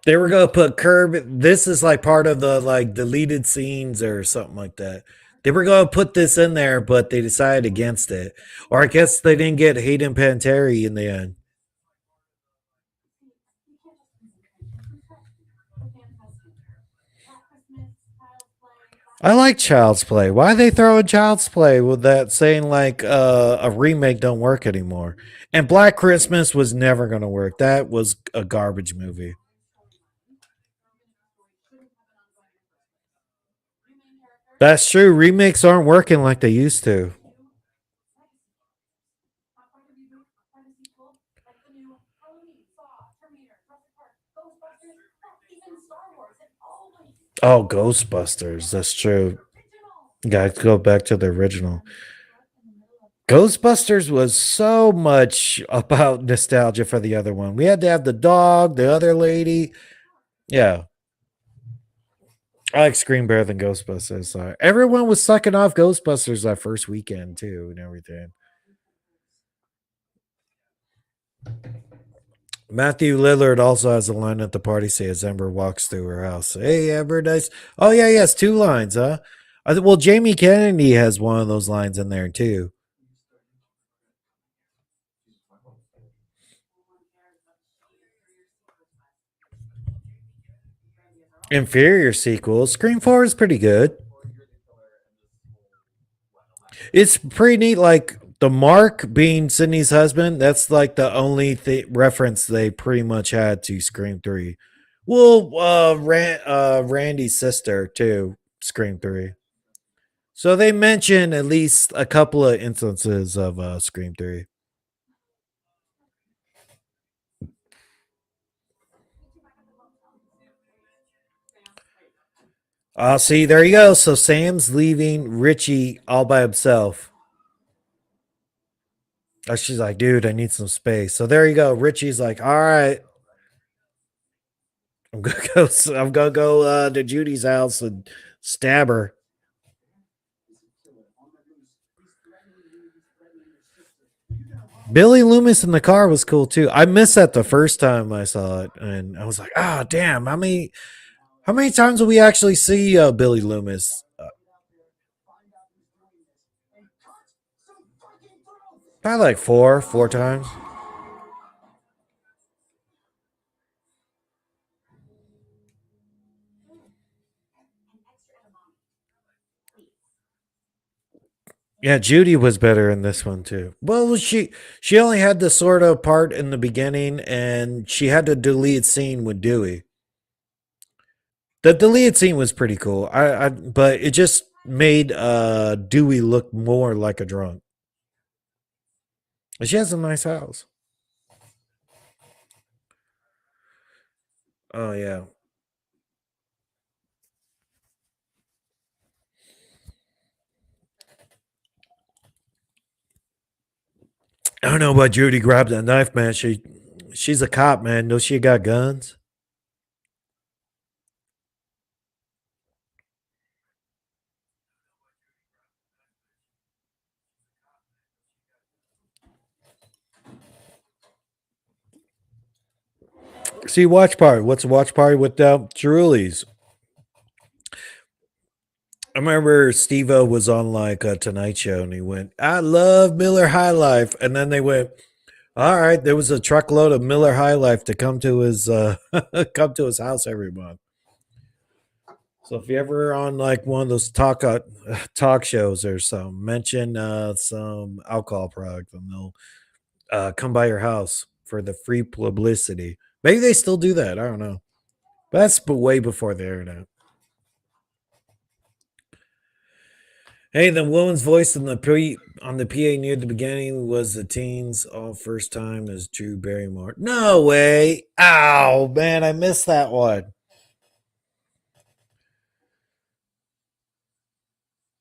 They were gonna put Curb. This is like part of the like deleted scenes or something like that. They were gonna put this in there, but they decided against it. Or I guess they didn't get Hayden Panettiere in the end. I like Child's Play. Why are they throwing Child's Play with that saying like a remake don't work anymore? And Black Christmas was never gonna work. That was a garbage movie. That's true. Remakes aren't working like they used to. Oh, Ghostbusters. That's true. Got to go back to the original. Ghostbusters was so much about nostalgia for the other one. We had to have the dog, the other lady. Yeah. I like Scream better than Ghostbusters. Everyone was sucking off Ghostbusters that first weekend, too, and everything. Matthew Lillard also has a line at the party say as Ember walks through her house. Hey, Ember, nice. Oh, yeah, yes, 2 lines, huh? Well, Jamie Kennedy has one of those lines in there, too. Inferior sequel. Scream 4 is pretty good. It's pretty neat. Like the Mark being Sydney's husband, that's like the only reference they pretty much had to Scream 3. Well, Randy's sister, too, Scream 3. So they mention at least a couple of instances of Scream 3. See, there you go. So Sam's leaving Richie all by himself. She's like, dude, I need some space. So there you go. Richie's like, all right, I'm gonna go. I'm gonna go to Judy's house and stab her. Billy Loomis in the car was cool too. I missed that the first time I saw it, and I was like, "Ah, oh, damn! How many times will we actually see Billy Loomis?" Probably like four times. Yeah, Judy was better in this one too. Well, she only had the sort of part in the beginning, and she had the deleted scene with Dewey. The deleted scene was pretty cool. But it just made Dewey look more like a drunk. And she has a nice house. Oh yeah. I don't know about Judy grabbed that knife, man. She's a cop, man. Knows she got guns. See, watch party. What's a watch party without Truly's? I remember Steve-O was on like a Tonight Show and he went, I love Miller High Life. And then they went, all right, there was a truckload of Miller High Life to come to his come to his house every month. So if you're ever on like one of those talk shows or something, mention some alcohol product and they'll come by your house for the free publicity. Maybe they still do that. I don't know. But that's way before the internet. Hey, the woman's voice on the PA near the beginning was the teens all first time as Drew Barrymore. No way. Ow, man, I missed that one.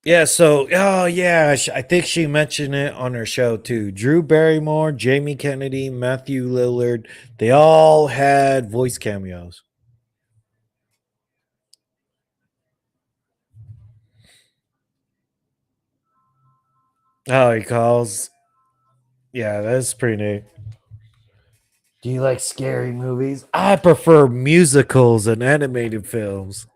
Yeah, so oh yeah, I think she mentioned it on her show too. Drew Barrymore, Jamie Kennedy, Matthew Lillard, they all had voice cameos. Oh, he calls. Yeah, that's pretty neat. Do you like scary movies? I prefer musicals and animated films.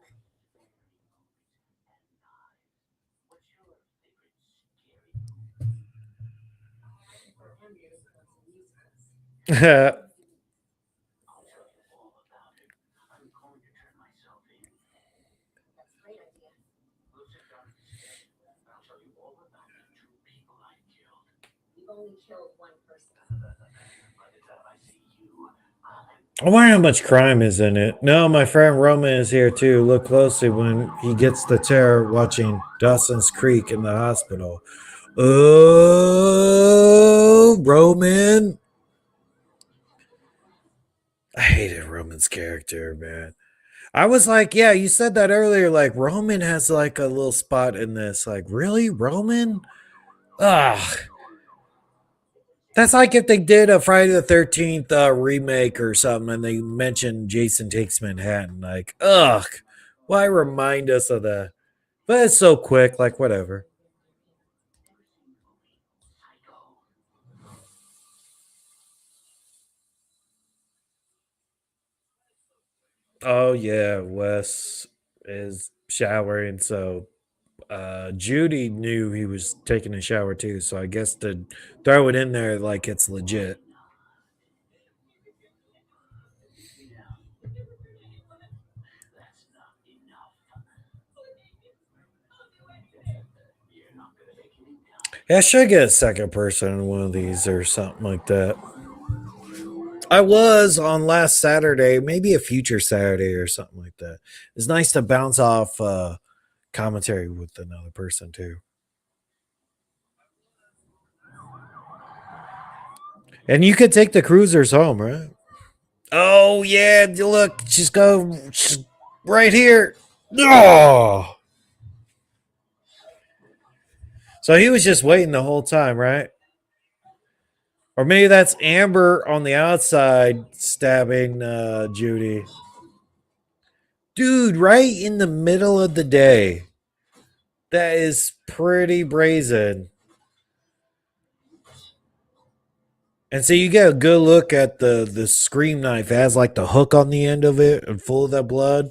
I wonder how much crime is in it. No, my friend Roman is here too. Look closely when he gets the terror watching Dawson's Creek in the hospital. Oh, Roman. I hated Roman's character, man. I was like, yeah, you said that earlier. Like, Roman has like a little spot in this. Like, really? Roman? Ugh. That's like if they did a Friday the 13th remake or something and they mentioned Jason Takes Manhattan. Like, ugh, why remind us of that? But it's so quick, like, whatever. Oh, yeah, Wes is showering. So Judy knew he was taking a shower too. So I guess to throw it in there like it's legit. Yeah, I should get a second person in one of these or something like that. I was on last Saturday, maybe a future Saturday or something like that. It's nice to bounce off commentary with another person too. And you could take the cruisers home, right? Oh yeah, look, just go right here. Oh. So he was just waiting the whole time, right? Or maybe that's Amber on the outside stabbing Judy. Dude, right in the middle of the day. That is pretty brazen. And so you get a good look at the scream knife. It has like the hook on the end of it and full of that blood.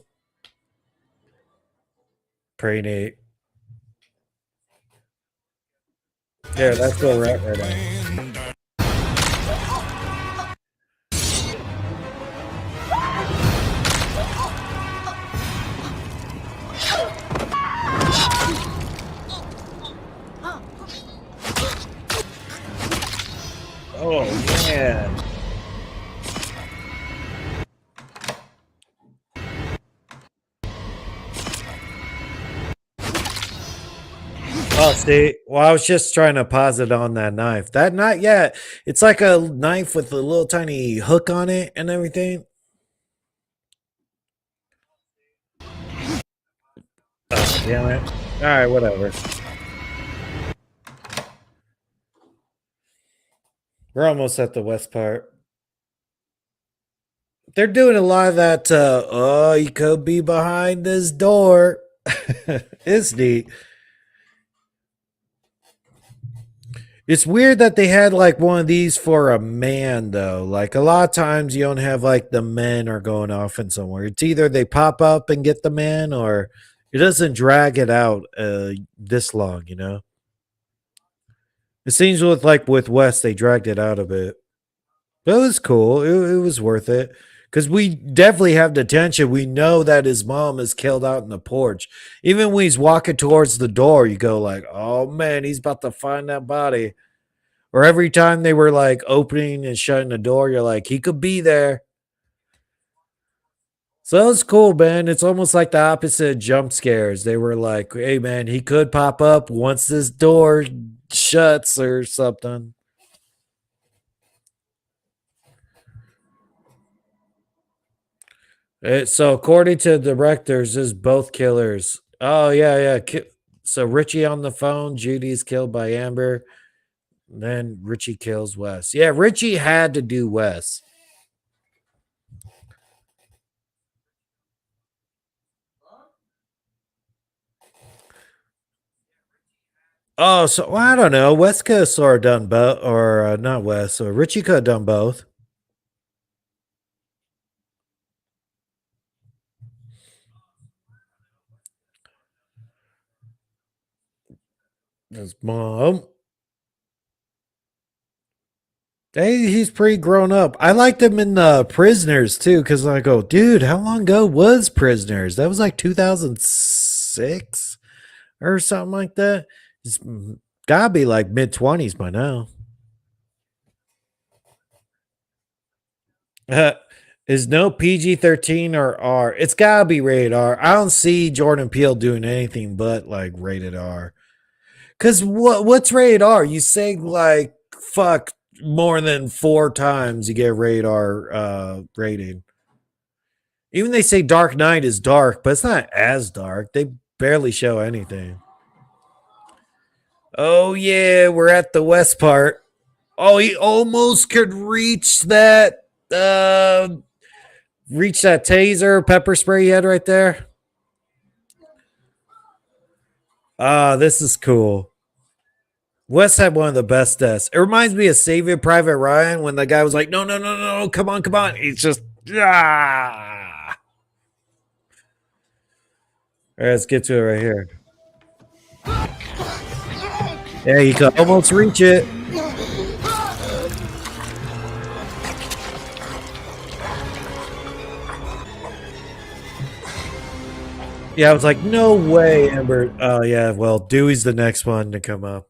Pretty neat. Yeah, that's where we're at right now. Oh man. Oh, see, well, I was just trying to pause it on that knife. That knife, yeah, it's like a knife with a little tiny hook on it and everything. Oh, damn it. All right, whatever. We're almost at the west part. They're doing a lot of that. Oh, you could be behind this door. It's neat. It's weird that they had like one of these for a man though. Like a lot of times you don't have like the men are going off in somewhere. It's either they pop up and get the man or it doesn't drag it out this long, you know. It seems with Wes they dragged it out a bit. But it was cool. It was worth it. Because we definitely have the tension. We know that his mom is killed out in the porch. Even when he's walking towards the door, you go like, oh man, he's about to find that body. Or every time they were like opening and shutting the door, you're like, he could be there. So it's cool, man. It's almost like the opposite of jump scares. They were like, hey man, he could pop up once this door shuts or something. So according to the directors, this is both killers. Oh yeah. So Richie on the phone, Judy's killed by Amber. Then Richie kills Wes. Yeah, Richie had to do Wes. Oh, so well, I don't know. Wes could have sort of done both, or not Wes. So Richie could have done both. His mom. Hey, he's pretty grown up. I liked him in Prisoners too, because I go, dude, how long ago was Prisoners? That was like 2006 or something like that. He's gotta be like mid-20s by now. Is no PG-13 or R. It's gotta be rated R. I don't see Jordan Peele doing anything but like rated R. Cause what's rated R? You say like fuck more than 4 times you get rated R rating. Even they say Dark Knight is dark, but it's not as dark. They barely show anything. Oh yeah, we're at the west part. Oh, he almost could reach that taser pepper spray he had right there. Ah, this is cool. Wes had one of the best deaths. It reminds me of Saving Private Ryan when the guy was like, no, no, no, no, come on, come on. He's just, ah. All right, let's get to it right here. Yeah, you can almost reach it. Yeah, I was like, no way, Amber. Oh, yeah, well, Dewey's the next one to come up.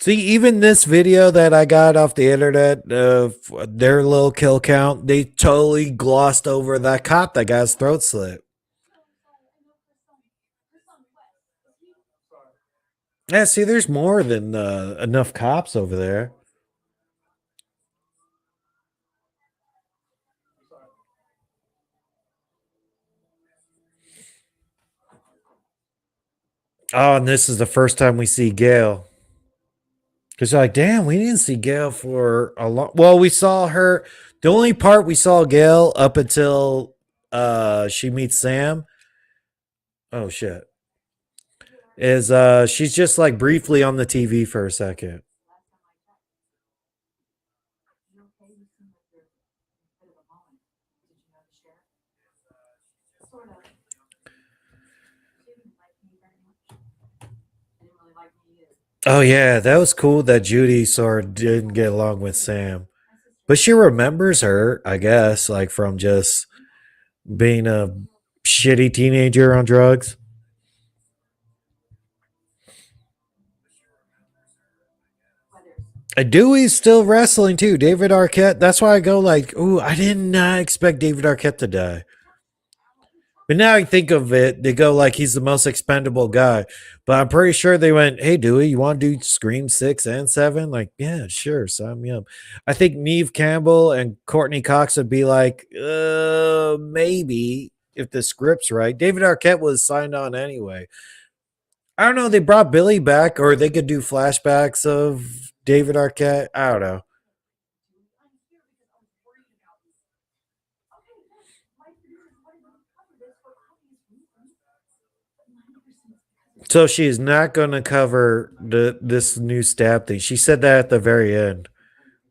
See, even this video that I got off the internet of their little kill count, they totally glossed over that cop that got his throat slit. Yeah, see, there's more than enough cops over there. Oh, and this is the first time we see Gail. Because you're like, damn, we didn't see Gail for a long. Well, we saw her. The only part we saw Gail up until she meets Sam. Oh shit. Is she's just like briefly on the TV for a second. Oh yeah, that was cool that Judy sort of didn't get along with Sam. But she remembers her, I guess, like from just being a shitty teenager on drugs. Dewey's still wrestling too. David Arquette. That's why I go like, ooh, I did not expect David Arquette to die. But now I think of it, they go like he's the most expendable guy. But I'm pretty sure they went, hey, Dewey, you want to do Scream 6 and 7? Like, yeah, sure, sign me up. I think Neve Campbell and Courteney Cox would be like, maybe if the script's right. David Arquette was signed on anyway. I don't know. They brought Billy back, or they could do flashbacks of David Arquette. I don't know. So she's not going to cover this new stab thing. She said that at the very end.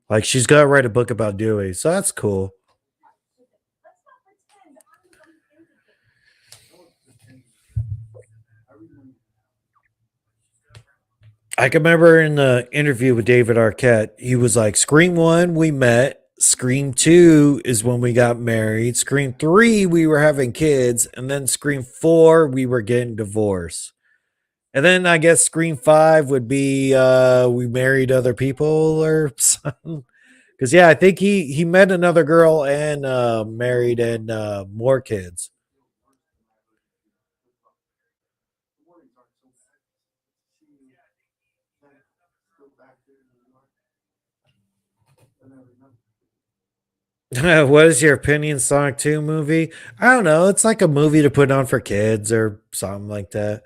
Like she's got to write a book about Dewey. So that's cool. I can remember in the interview with David Arquette, he was like, Scream 1, we met. Scream 2 is when we got married. Scream 3, we were having kids. And then Scream 4, we were getting divorced. And then I guess Scream 5 would be we married other people or something. Because, yeah, I think he met another girl and married and more kids. What is your opinion, Sonic 2 movie? I don't know. It's like a movie to put on for kids or something like that.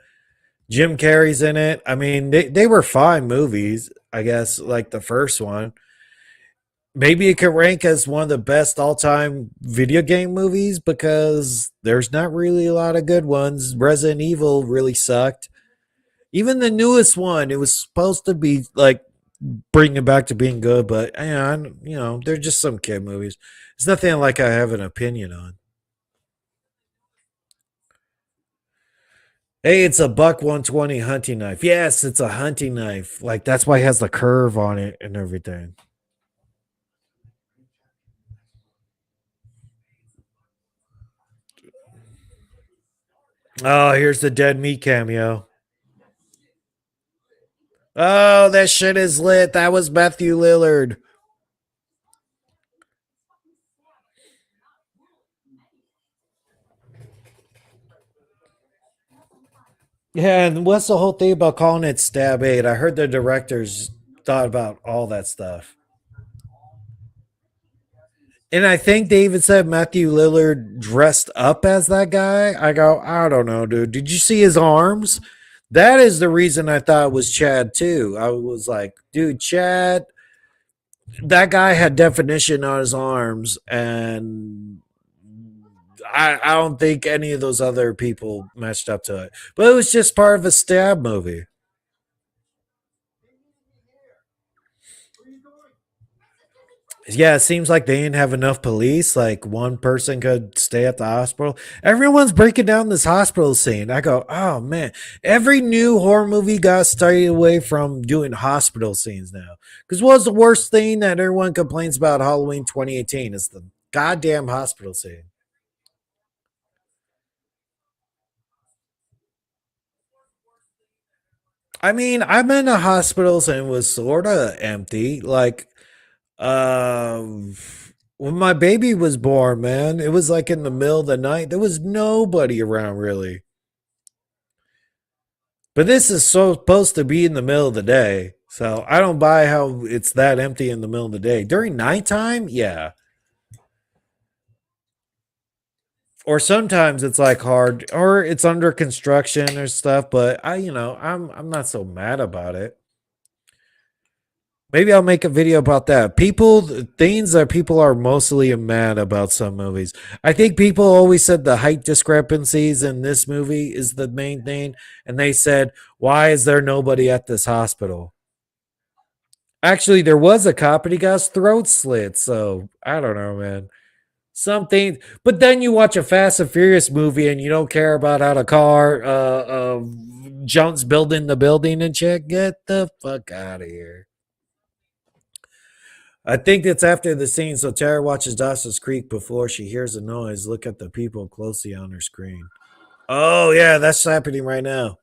Jim Carrey's in it. I mean, they were fine movies, I guess, like the first one. Maybe it could rank as one of the best all-time video game movies because there's not really a lot of good ones. Resident Evil really sucked. Even the newest one, it was supposed to be like bring it back to being good, but they're just some kid movies. It's nothing like I have an opinion on. Hey, it's a buck 120 hunting knife. Yes, it's a hunting knife. Like that's why it has the curve on it and everything. Oh, here's the dead meat cameo. Oh, that shit is lit. That was Matthew Lillard. Yeah, and what's the whole thing about calling it Stab 8? I heard the directors thought about all that stuff. And I think they even said Matthew Lillard dressed up as that guy. I go, I don't know, dude. Did you see his arms? That is the reason I thought it was Chad too. I was like, dude, Chad, that guy had definition on his arms, and I don't think any of those other people matched up to it. But it was just part of a stab movie. Yeah, it seems like they didn't have enough police. Like one person could stay at the hospital. Everyone's breaking down this hospital scene. I go, oh man, every new horror movie got started away from doing hospital scenes now. Because what's the worst thing that everyone complains about Halloween 2018 is the goddamn hospital scene. I mean, I'm in the hospitals and it was sort of empty. Like, um, when my baby was born, man, it was like in the middle of the night. There was nobody around really. But this is so supposed to be in the middle of the day. So I don't buy how it's that empty in the middle of the day. During nighttime, yeah. Or sometimes it's like hard or it's under construction or stuff, but I'm not so mad about it. Maybe I'll make a video about that. Things that people are mostly mad about some movies. I think people always said the height discrepancies in this movie is the main thing. And they said, why is there nobody at this hospital? Actually, there was a cop and he got his throat slit. So I don't know, man. Something, but then you watch a Fast and Furious movie and you don't care about how the car jumps building the building and shit. Get the fuck out of here. I think it's after the scene. So Tara watches Dawson's Creek before she hears a noise. Look at the people closely on her screen. Oh, yeah, that's happening right now.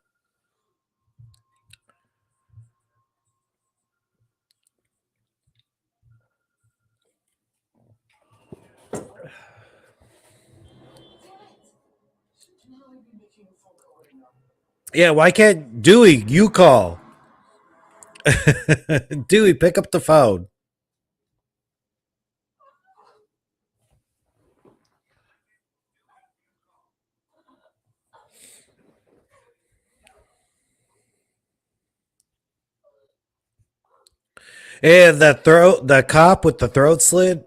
Yeah, why can't Dewey, you call? Dewey, pick up the phone. And the cop with the throat slit,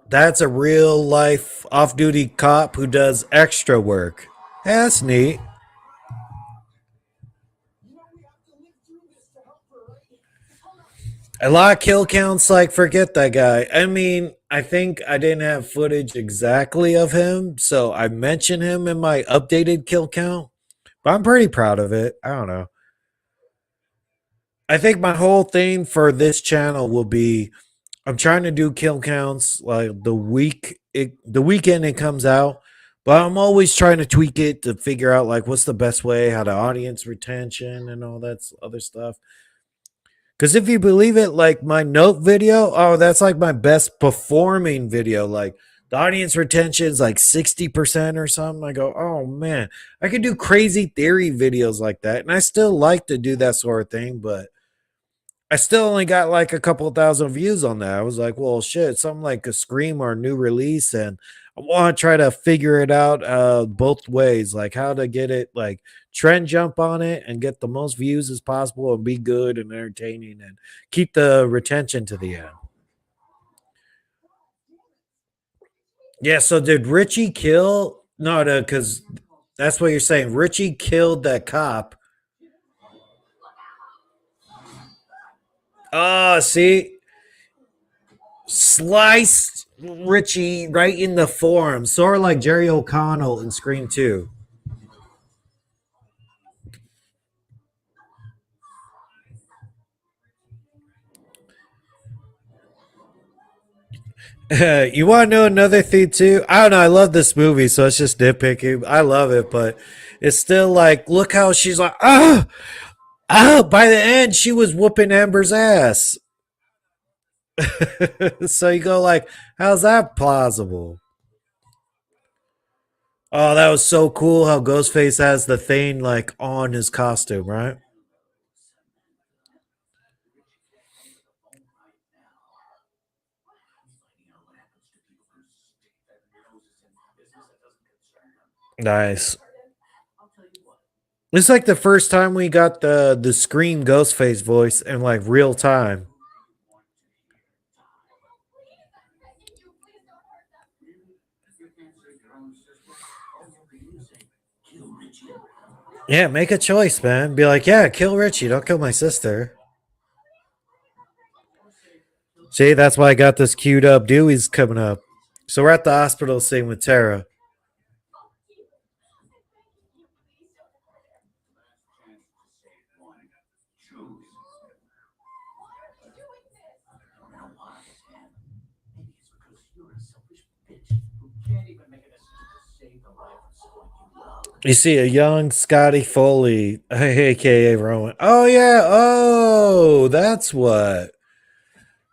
that's a real life off duty cop who does extra work. Yeah, that's neat. A lot of kill counts, like, forget that guy. I mean, I think I didn't have footage exactly of him, so I mentioned him in my updated kill count, but I'm pretty proud of it. I don't know. I think my whole thing for this channel will be I'm trying to do kill counts like the weekend it comes out, but I'm always trying to tweak it to figure out like what's the best way, how to audience retention and all that other stuff. Because if you believe it, like my note video, oh, that's like my best performing video. Like the audience retention is like 60% or something. I go, oh man, I could do crazy theory videos like that. And I still like to do that sort of thing, but I still only got like a couple thousand views on that. I was like, well, shit, something like a Scream or a new release. And I want to try to figure it out both ways, like how to get it, like trend jump on it and get the most views as possible and be good and entertaining and keep the retention to the end. Yeah, so did Richie kill? No, because that's what you're saying. Richie killed that cop. Oh, see? Sliced Richie right in the forearm, sort of like Jerry O'Connell in Scream 2. You want to know another thing too? I don't know. I love this movie, so it's just nitpicking. I love it, but it's still like, look how she's like, by the end, she was whooping Amber's ass. So you go like, how's that plausible? Oh, that was so cool how Ghostface has the thing like on his costume, right? Nice. It's like the first time we got the Scream Ghostface voice in like real time. Yeah, make a choice, man. Be like, yeah, kill Richie. Don't kill my sister. See, that's why I got this queued up. Dewey's coming up. So we're at the hospital sitting with Tara. You see a young Scotty Foley, aka Rowan. Oh yeah, oh, that's what.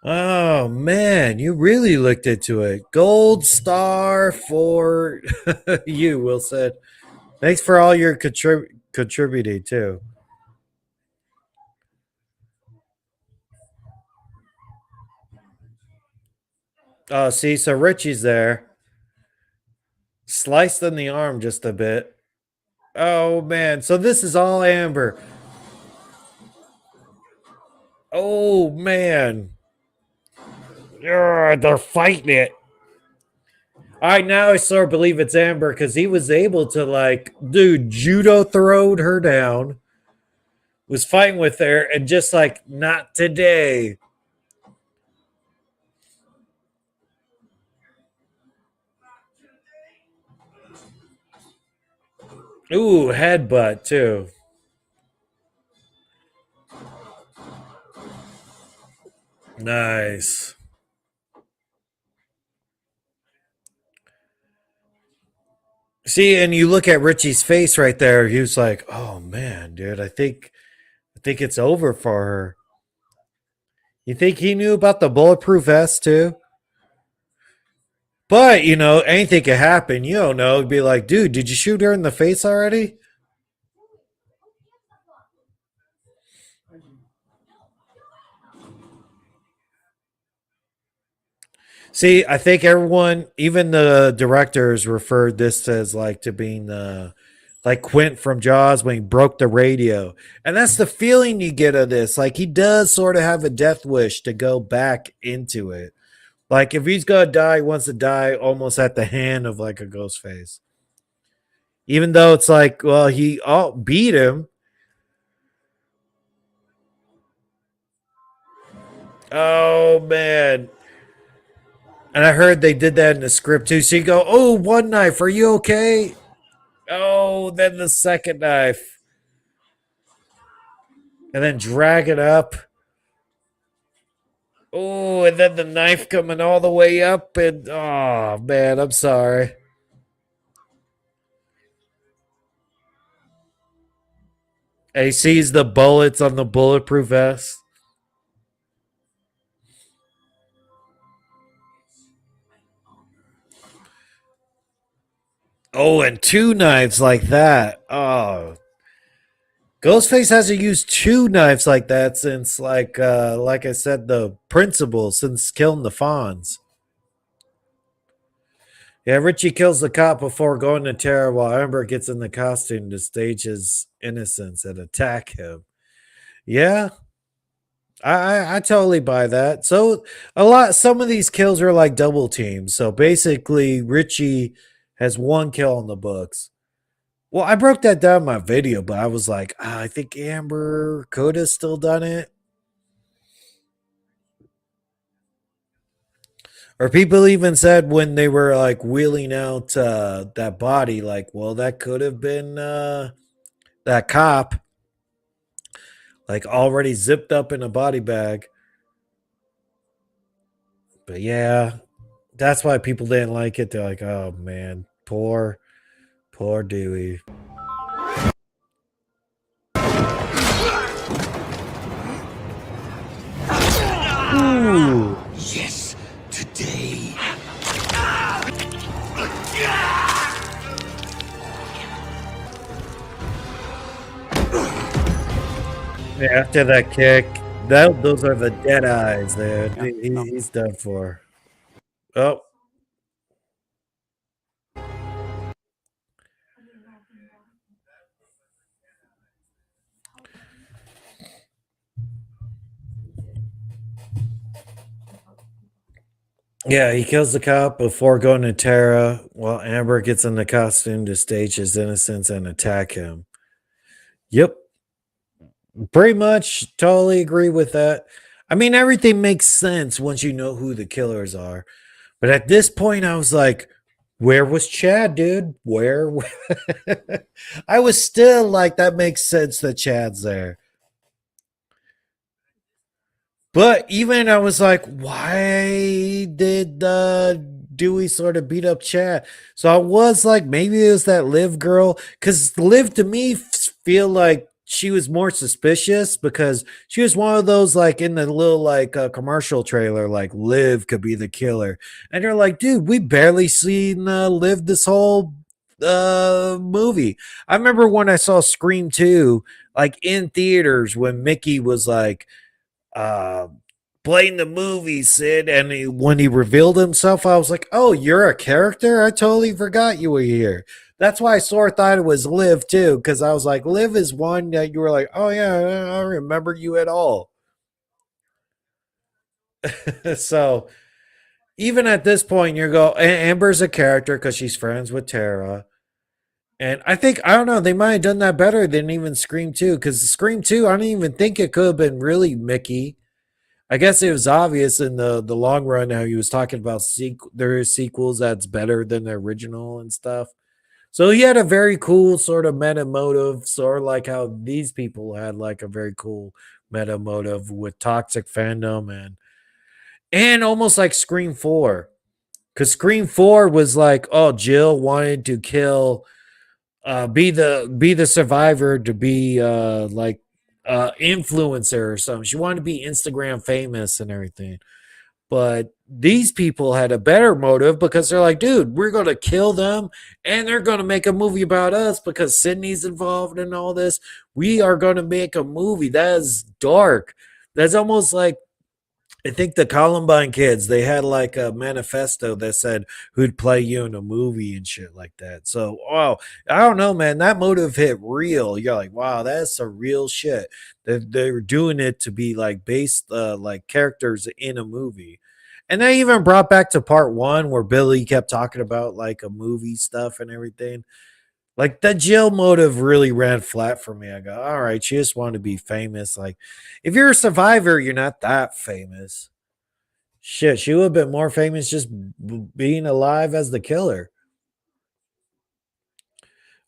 Oh man, you really looked into it. Gold star for you, Will said. Thanks for all your contributing too. Oh, see, so Richie's there. Sliced in the arm just a bit. Oh man, so this is all Amber. Oh man. They're fighting it. All right, now I sort of believe it's Amber because he was able to, like, dude, judo throwed her down, was fighting with her, and just like, not today. Ooh, headbutt too. Nice. See, and you look at Richie's face right there. He was like, "Oh man, dude, I think it's over for her." You think he knew about the bulletproof vest too? But you know, anything could happen. You don't know. It'd be like, dude, did you shoot her in the face already? See, I think everyone, even the directors, referred this as like to being like Quint from Jaws when he broke the radio, and that's the feeling you get of this. Like he does sort of have a death wish to go back into it. Like if he's gonna die, he wants to die almost at the hand of like a ghost face. Even though it's like, well, he beat him. Oh man. And I heard they did that in the script too. So you go, oh, one knife, are you okay? Oh, then the second knife. And then drag it up. Oh, and then the knife coming all the way up. And oh man, I'm sorry. And he sees the bullets on the bulletproof vest. Oh, and two knives like that. Oh, Ghostface hasn't used two knives like that since, like I said, the principal since killing the Fonz. Yeah, Richie kills the cop before going to terror while Amber gets in the costume to stage his innocence and attack him. Yeah, I totally buy that. So some of these kills are like double teams. So basically, Richie has one kill on the books. Well, I broke that down in my video, but I was like, I think Amber could have still done it. Or people even said when they were like wheeling out that body, like, well, that could have been that cop, like already zipped up in a body bag. But yeah, that's why people didn't like it. They're like, oh man, poor Dewey. Ooh. Yes, today. After that kick, those are the dead eyes there. He's done for. Oh. Yeah, he kills the cop before going to Tara while Amber gets in the costume to stage his innocence and attack him. Yep. Pretty much totally agree with that. I mean, everything makes sense once you know who the killers are. But at this point, I was like, where was Chad, dude? Where? I was still like, that makes sense that Chad's there. But even I was like, why did Dewey sort of beat up Chad? So I was like, maybe it was that Liv girl. Because Liv to me feel like she was more suspicious because she was one of those like in the little like commercial trailer, like Liv could be the killer. And you're like, dude, we barely seen Liv this whole movie. I remember when I saw Scream 2, like in theaters when Mickey was like, uh playing the movie, Sid, and when he revealed himself, I was like, oh, you're a character? I totally forgot you were here. That's why I sort of thought it was Liv too, because I was like, Liv is one that you were like, oh yeah, I don't remember you at all. So even at this point, you go, Amber's a character because she's friends with Tara. And I think, I don't know, they might have done that better than even Scream 2, because Scream 2, I don't even think it could have been really Mickey. I guess it was obvious in the long run how he was talking about there is sequels that's better than the original and stuff. So he had a very cool sort of meta motive, sort of like how these people had like a very cool meta motive with toxic fandom and almost like Scream 4. Because Scream 4 was like, oh, Jill wanted to kill be the survivor to be like influencer or something. She wanted to be Instagram famous and everything. But these people had a better motive because they're like, dude, we're going to kill them and they're going to make a movie about us because Sydney's involved in all this. We are going to make a movie that is dark. That's almost like I think the Columbine kids, they had like a manifesto that said who'd play you in a movie and shit like that. So, oh, I don't know, man. That motive hit real. You're like, wow, that's some real shit. They were doing it to be like based like characters in a movie. And they even brought back to part one where Billy kept talking about like a movie stuff and everything. Like the Jill motive really ran flat for me. I go, all right, she just wanted to be famous. Like, if you're a survivor, you're not that famous. Shit, she would have been more famous just being alive as the killer.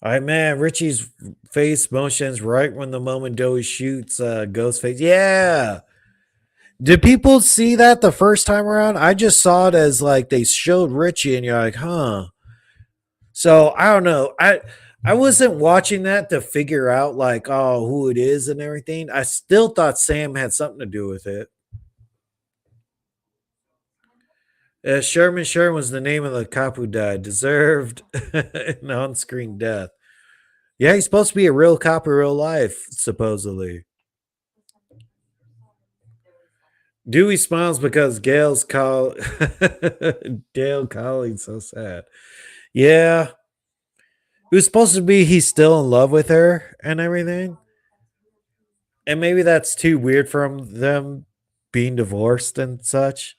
All right, man. Richie's face motions right when the moment Joey shoots Ghostface. Yeah. Did people see that the first time around? I just saw it as like they showed Richie, and you're like, huh. So I don't know. I wasn't watching that to figure out like, oh, who it is and everything. I still thought Sam had something to do with it. Sherman was the name of the cop who died. Deserved an on-screen death. Yeah, he's supposed to be a real cop in real life, supposedly. Dewey smiles because Gail's Dale Collins so sad. Yeah. It was supposed to be he's still in love with her and everything. And maybe that's too weird for them being divorced and such.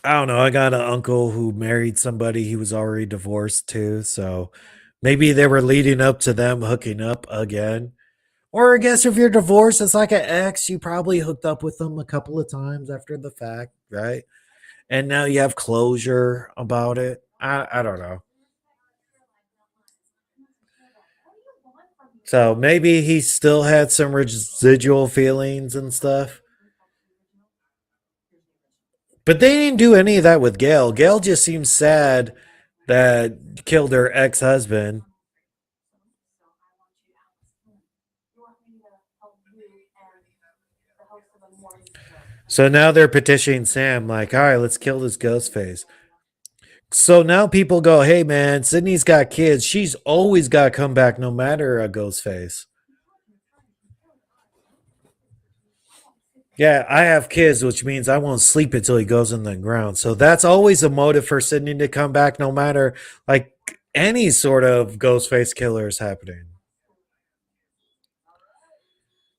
I don't know. I got an uncle who married somebody he was already divorced to. So maybe they were leading up to them hooking up again. Or I guess if you're divorced, it's like an ex. You probably hooked up with them a couple of times after the fact, right? And now you have closure about it. I don't know. So maybe he still had some residual feelings and stuff. But they didn't do any of that with Gail. Gail just seems sad that killed her ex-husband. So now they're petitioning Sam, like, all right, let's kill this Ghostface. So now people go, hey, man, Sydney's got kids. She's always got to come back no matter a Ghostface. Yeah, I have kids, which means I won't sleep until he goes in the ground. So that's always a motive for Sydney to come back no matter, like, any sort of Ghostface killer is happening.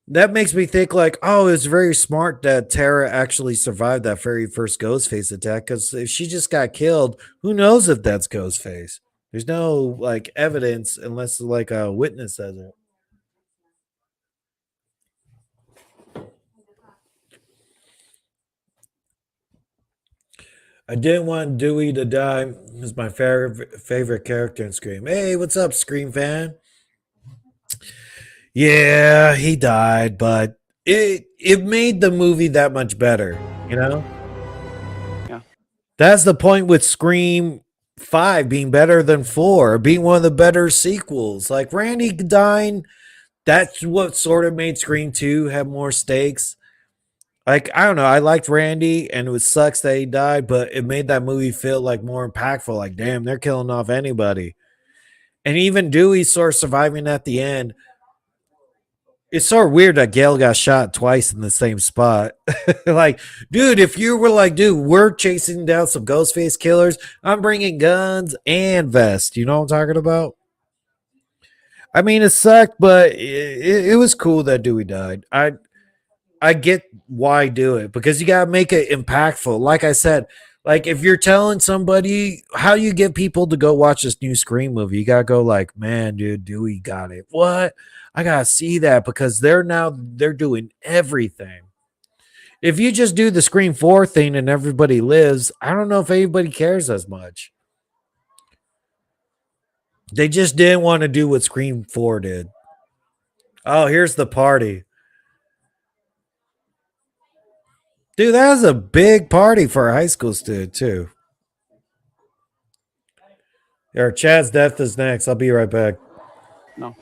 That makes me think like, oh, it's very smart that Tara actually survived that very first Ghostface attack, because if she just got killed, who knows if that's Ghostface? There's no like evidence unless like a witness says it. I didn't want Dewey to die. He's my favorite character in Scream. Hey, what's up, Scream fan? Yeah, he died, but it made the movie that much better, you know? Yeah. That's the point with Scream 5 being better than 4, being one of the better sequels. Like Randy dying, that's what sort of made Scream 2 have more stakes. Like, I don't know, I liked Randy and it sucks that he died, but it made that movie feel like more impactful. Like, damn, they're killing off anybody. And even Dewey sort of surviving at the end. It's sort of weird that Gail got shot twice in the same spot. Like, dude, if you were like, dude, we're chasing down some Ghostface killers, I'm bringing guns and vests. You know what I'm talking about? I mean, it sucked, but it was cool that Dewey died. I get why do it, because you gotta make it impactful. Like I said, like if you're telling somebody how you get people to go watch this new Scream movie, you gotta go like, man, dude, Dewey got it. What? I gotta see that, because they're doing everything. If you just do the Scream 4 thing and everybody lives, I don't know if anybody cares as much. They just didn't want to do what Scream 4 did. Oh, here's the party. Dude, that was a big party for a high school student, too. Or Chad's death is next. I'll be right back. No.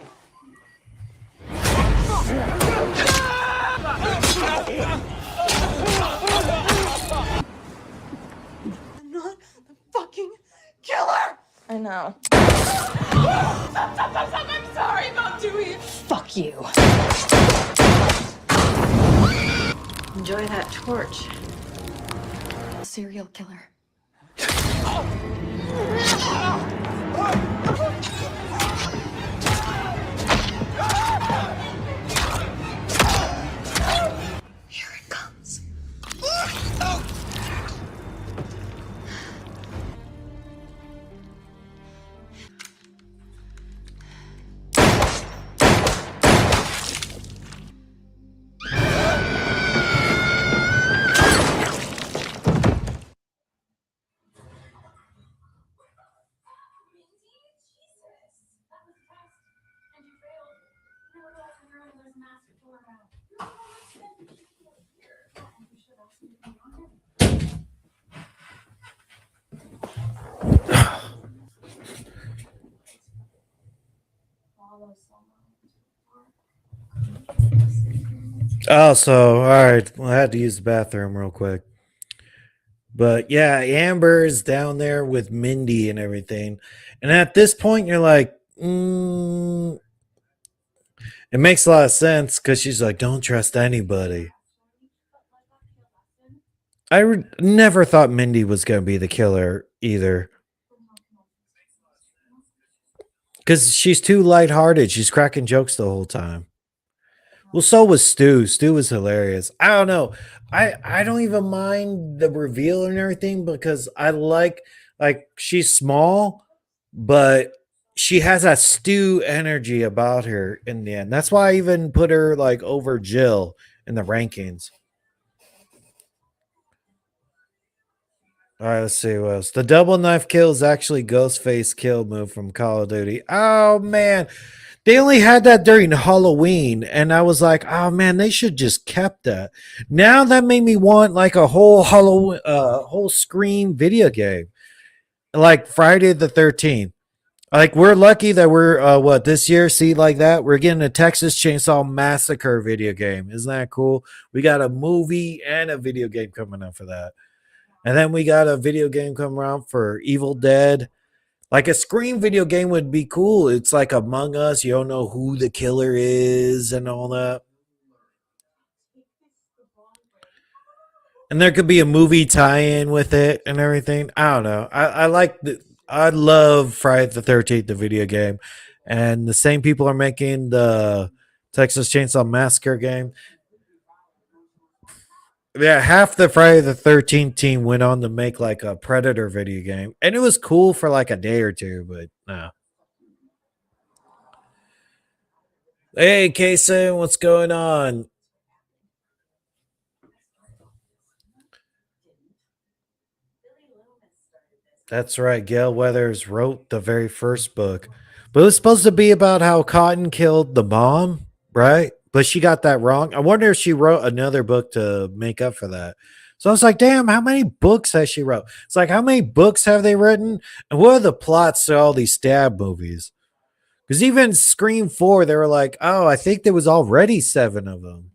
I'm not the fucking killer! I know. I'm sorry about Dewey. Fuck you. Enjoy that torch. Serial killer. Here it comes. Oh, so all right. Well, I had to use the bathroom real quick. But yeah, Amber's down there with Mindy and everything. And at this point, you're like, it makes a lot of sense because she's like, don't trust anybody. I never thought Mindy was going to be the killer either. Because she's too lighthearted. She's cracking jokes the whole time. Well, so was Stu. Stu was hilarious. I don't know. I don't even mind the reveal and everything because I like she's small, but she has that Stu energy about her in the end. That's why I even put her like over Jill in the rankings. All right, let's see what else. The double knife kill is actually Ghostface kill move from Call of Duty. Oh man. They only had that during Halloween, and I was like, "Oh man, they should just kept that." Now that made me want like a whole Halloween, whole Scream video game, like Friday the 13th. Like we're lucky that we're this year. See like that we're getting a Texas Chainsaw Massacre video game. Isn't that cool? We got a movie and a video game coming up for that, and then we got a video game coming around for Evil Dead. Like a Scream video game would be cool. It's like Among Us. You don't know who the killer is and all that. And there could be a movie tie-in with it and everything. I don't know. I love Friday the 13th, the video game. And the same people are making the Texas Chainsaw Massacre game. Yeah, half the Friday the 13th team went on to make like a Predator video game. And it was cool for like a day or two, but no. Hey, Kason, what's going on? That's right. Gail Weathers wrote the very first book. But it was supposed to be about how Cotton killed the mom, right? But she got that wrong. I wonder if she wrote another book to make up for that. So I was like, damn, how many books has she wrote? It's like, how many books have they written? And what are the plots to all these stab movies? Because even Scream 4, they were like, oh, I think there was already 7 of them.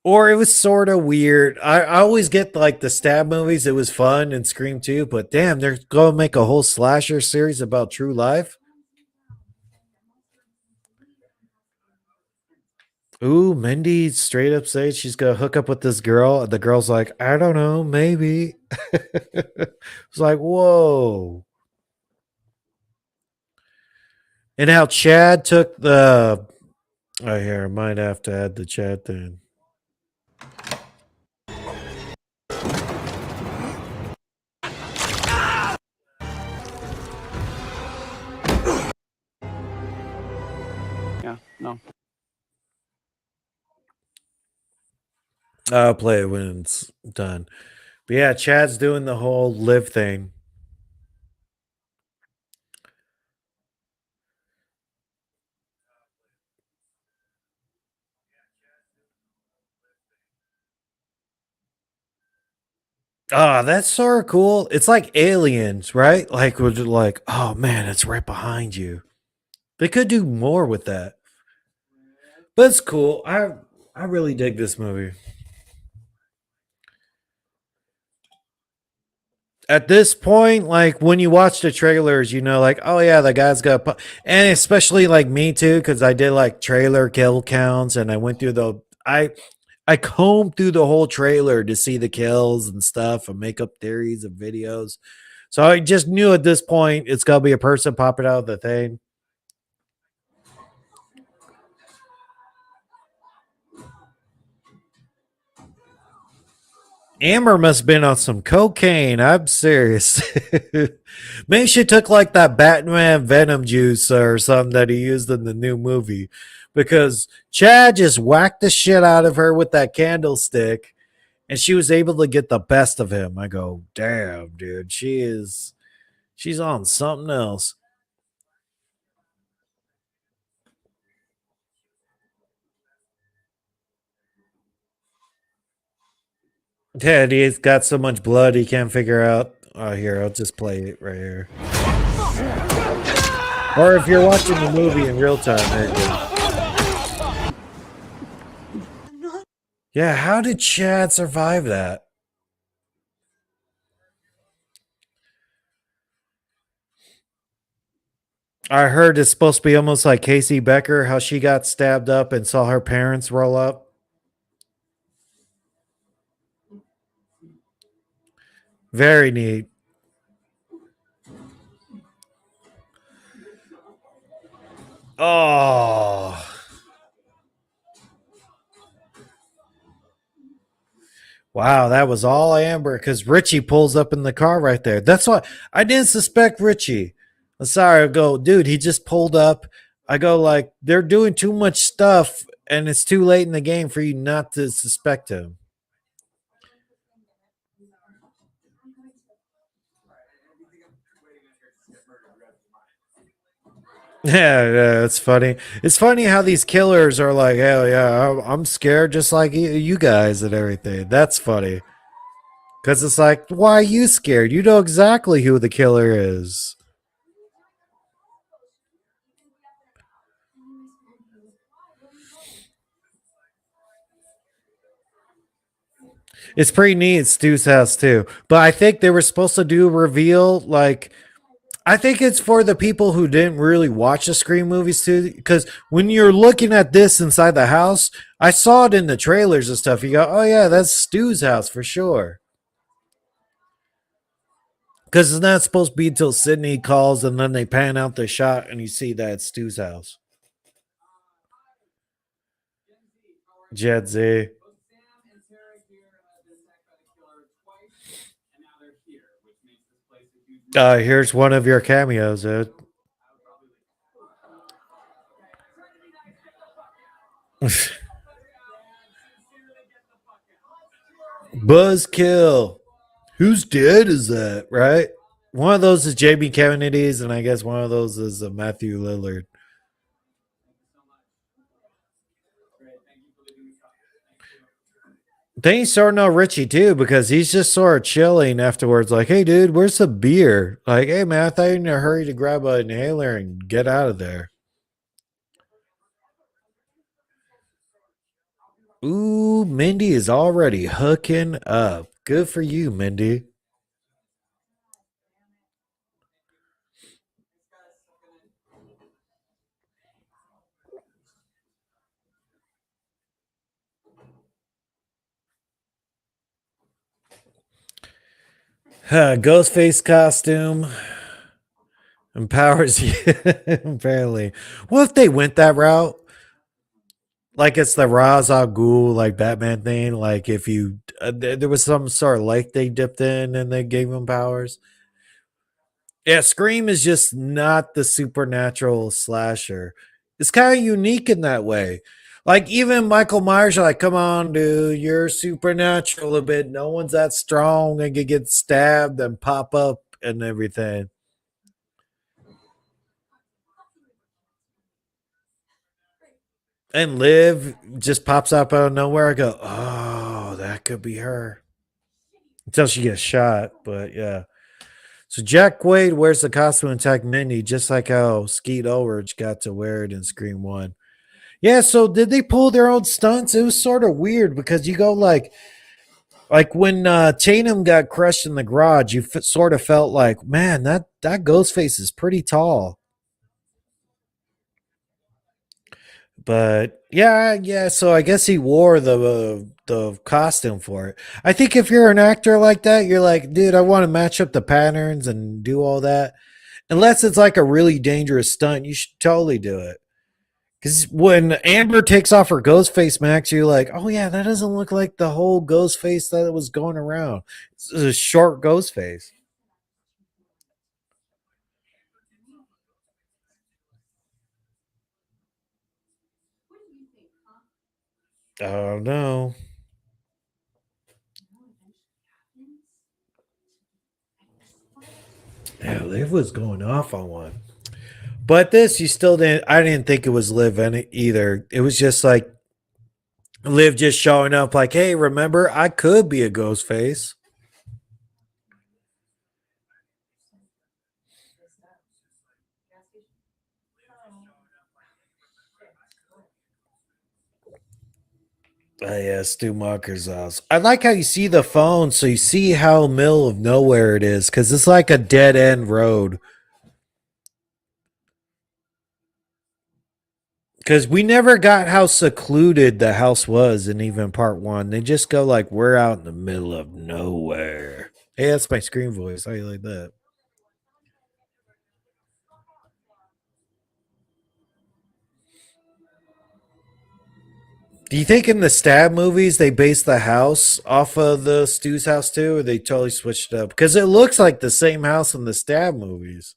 Or it was sort of weird. I always get like the stab movies. It was fun and Scream 2, but damn, they're going to make a whole slasher series about true life. Ooh, Mindy straight up says she's going to hook up with this girl. The girl's like, I don't know, maybe. It's like, whoa. And how Chad took the... Oh, here, I might have to add the chat then. Yeah, no. I'll play it when it's done. But yeah, Chad's doing the whole live thing. Ah, that's sort of cool. It's like Aliens, right? Like we're just like, oh man, it's right behind you. They could do more with that. But it's cool. I really dig this movie. At this point, like when you watch the trailers, you know, like, oh yeah, the guy's got, and especially like me too, because I did like trailer kill counts and I went through the I combed through the whole trailer to see the kills and stuff and make up theories and videos. So I just knew at this point it's gonna be a person popping out of the thing. Ammar must have been on some cocaine. I'm serious. Maybe she took like that Batman Venom juice or something that he used in the new movie. Because Chad just whacked the shit out of her with that candlestick and she was able to get the best of him. I go, damn, dude, she's on something else. Ted, he's got so much blood he can't figure out. Oh, here, I'll just play it right here. Or if you're watching the movie in real time, there you go. Yeah, how did Chad survive that? I heard it's supposed to be almost like Casey Becker, how she got stabbed up and saw her parents roll up. Very neat. Oh. Wow, that was all Amber because Richie pulls up in the car right there. That's why I didn't suspect Richie. I'm sorry, I go, dude, he just pulled up. I go, like, they're doing too much stuff and it's too late in the game for you not to suspect him. Yeah, it's funny. It's funny how these killers are like, hell yeah, I'm scared just like you guys and everything. That's funny. Because it's like, why are you scared? You know exactly who the killer is. It's pretty neat at Stu's house too. But I think they were supposed to do a reveal like I think it's for the people who didn't really watch the Scream movies too, because when you're looking at this inside the house, I saw it in the trailers and stuff. You go, oh yeah, that's Stu's house for sure. Because it's not supposed to be until Sydney calls and then they pan out the shot and you see that it's Stu's house. Jet Z. Here's one of your cameos, dude. Buzzkill. Who's dead is that, right? One of those is Jamie Kennedy's, and I guess one of those is Matthew Lillard. Then you sort of know Richie too, because he's just sort of chilling afterwards, like, hey dude, where's the beer? Like, hey man, I thought you were in a hurry to grab an inhaler and get out of there. Ooh, Mindy is already hooking up. Good for you, Mindy. Ghostface costume empowers you. Apparently, what if they went that route? Like it's the Ra's al Ghul like Batman thing. Like if you there was some sort of lake they dipped in and they gave him powers. Yeah, Scream is just not the supernatural slasher. It's kind of unique in that way. Like even Michael Myers, like, come on, dude, you're supernatural a bit. No one's that strong and could get stabbed and pop up and everything. And Liv just pops up out of nowhere. I go, oh, that could be her. Until she gets shot, but yeah. So Jack Quaid wears the costume and attack Mindy, just like how Skeet Ulrich got to wear it in Scream 1. Yeah, so did they pull their own stunts? It was sort of weird because you go like when Tatum got crushed in the garage, you sort of felt like, man, that Ghostface is pretty tall. But yeah. So I guess he wore the costume for it. I think if you're an actor like that, you're like, dude, I want to match up the patterns and do all that. Unless it's like a really dangerous stunt, you should totally do it. Because when Amber takes off her ghost face mask, you're like, oh yeah, that doesn't look like the whole ghost face that was going around. It's a short ghost face. Oh no. Yeah, Liv was going off on one. But this, you still didn't. I didn't think it was Liv either. It was just like Liv just showing up, like, hey, remember, I could be a ghost face. Oh, yeah, Stu Macher's house. I like how you see the phone, so you see how middle of nowhere it is, because it's like a dead end road. Because we never got how secluded the house was in even part one. They just go like, we're out in the middle of nowhere. Hey, that's my screen voice. How you like that? Do you think in the Stab movies they based the house off of the Stu's house too, or they totally switched it up? Because it looks like the same house in the Stab movies.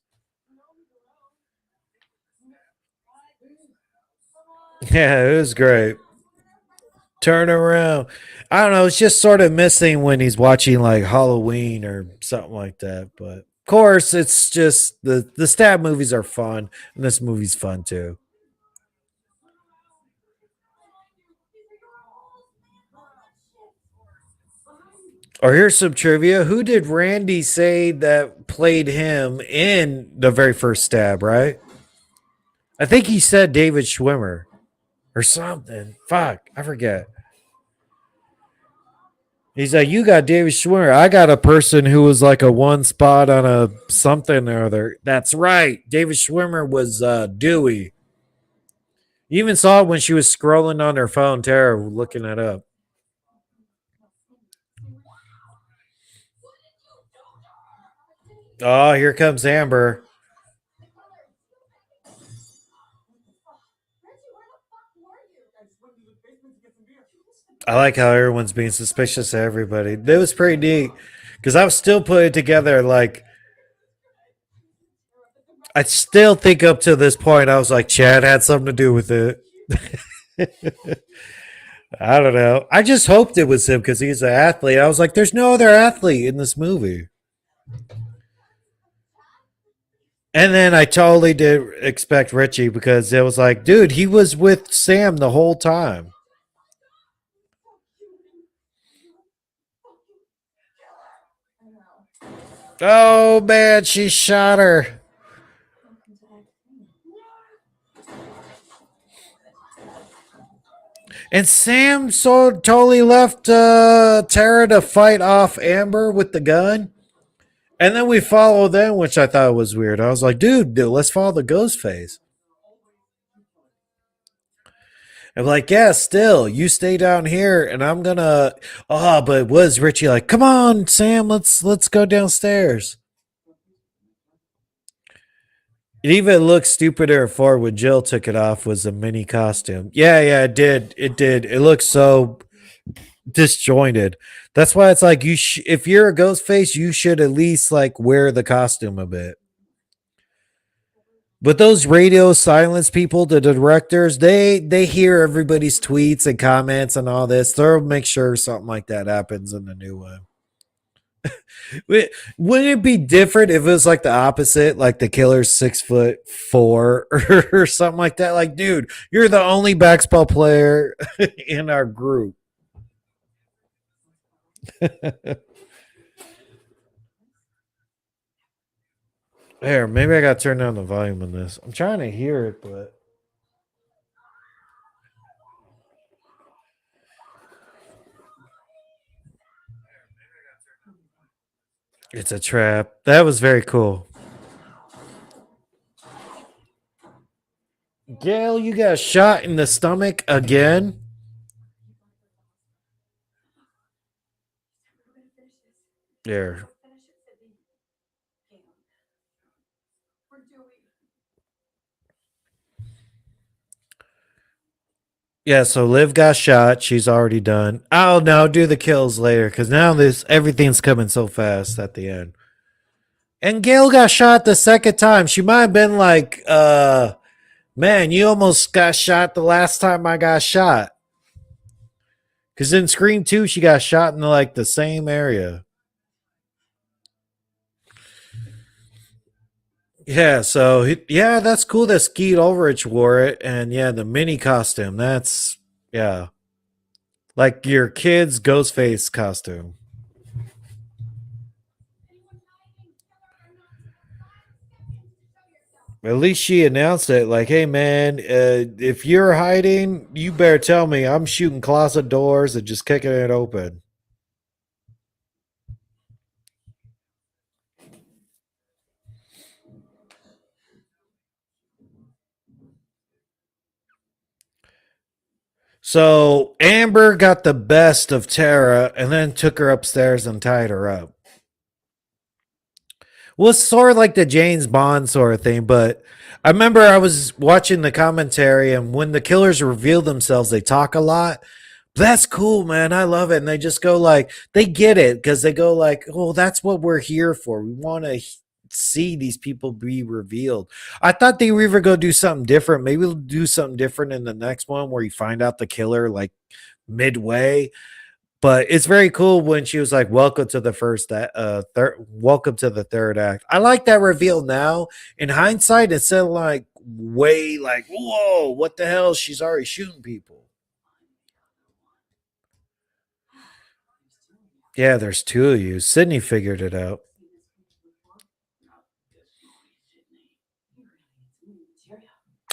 Yeah, it was great. Turn around. I don't know. It's just sort of missing when he's watching like Halloween or something like that. But of course, it's just the Stab movies are fun, and this movie's fun too. Or here's some trivia. Who did Randy say that played him in the very first Stab, right? I think he said David Schwimmer or something. Fuck, I forget. He's like, you got David Schwimmer. I got a person who was like a one spot on a something or other. That's right. David Schwimmer was Dewey. You even saw it when she was scrolling on her phone, Tara, looking it up. Oh, here comes Amber. I like how everyone's being suspicious of everybody. That was pretty neat because I was still putting together like I still think up to this point I was like Chad had something to do with it. I don't know. I just hoped it was him because he's an athlete. I was like, there's no other athlete in this movie. And then I totally did expect Richie because it was like, dude, he was with Sam the whole time. Oh man, she shot her. And Sam so totally left Tara to fight off Amber with the gun. And then we follow them, which I thought was weird. I was like, dude, let's follow the ghost face. I'm like, yeah, still, you stay down here and I'm gonna but was Richie like, come on, Sam, let's go downstairs. It even looked stupider for when Jill took it off was a mini costume. Yeah, it did. It did. It looked so disjointed. That's why it's like if you're a ghost face, you should at least like wear the costume a bit. But those radio silence people, the directors, they hear everybody's tweets and comments and all this. They'll make sure something like that happens in the new one. Wouldn't it be different if it was like the opposite, like the killer's 6'4" or something like that? Like, dude, you're the only basketball player in our group. There, maybe I got to turn down the volume on this. I'm trying to hear it, but it's a trap. That was very cool. Gail, you got shot in the stomach again? There. Yeah, so Liv got shot. She's already done. Oh no, do the kills later because now this everything's coming so fast at the end. And Gail got shot the second time. She might have been like, man, you almost got shot the last time I got shot. Because in Scream 2, she got shot in like the same area. Yeah, so yeah, that's cool that Skeet Ulrich wore it. And yeah, the mini costume, that's, yeah. Like your kid's Ghostface costume. At least she announced it like, hey man, if you're hiding, you better tell me. I'm shooting closet doors and just kicking it open. So Amber got the best of Tara and then took her upstairs and tied her up. Well, it's sort of like the James Bond sort of thing, but I remember I was watching the commentary, and when the killers reveal themselves, they talk a lot. That's cool, man. I love it. And they just go like, they get it because they go like, oh, that's what we're here for. We want to see these people be revealed. I thought they were going to do something different. Maybe they'll do something different in the next one where you find out the killer like midway. But it's very cool when she was like, welcome to the welcome to the third act. I like that reveal now. In hindsight, instead of like way like, whoa, what the hell? She's already shooting people. Yeah, there's two of you. Sydney figured it out.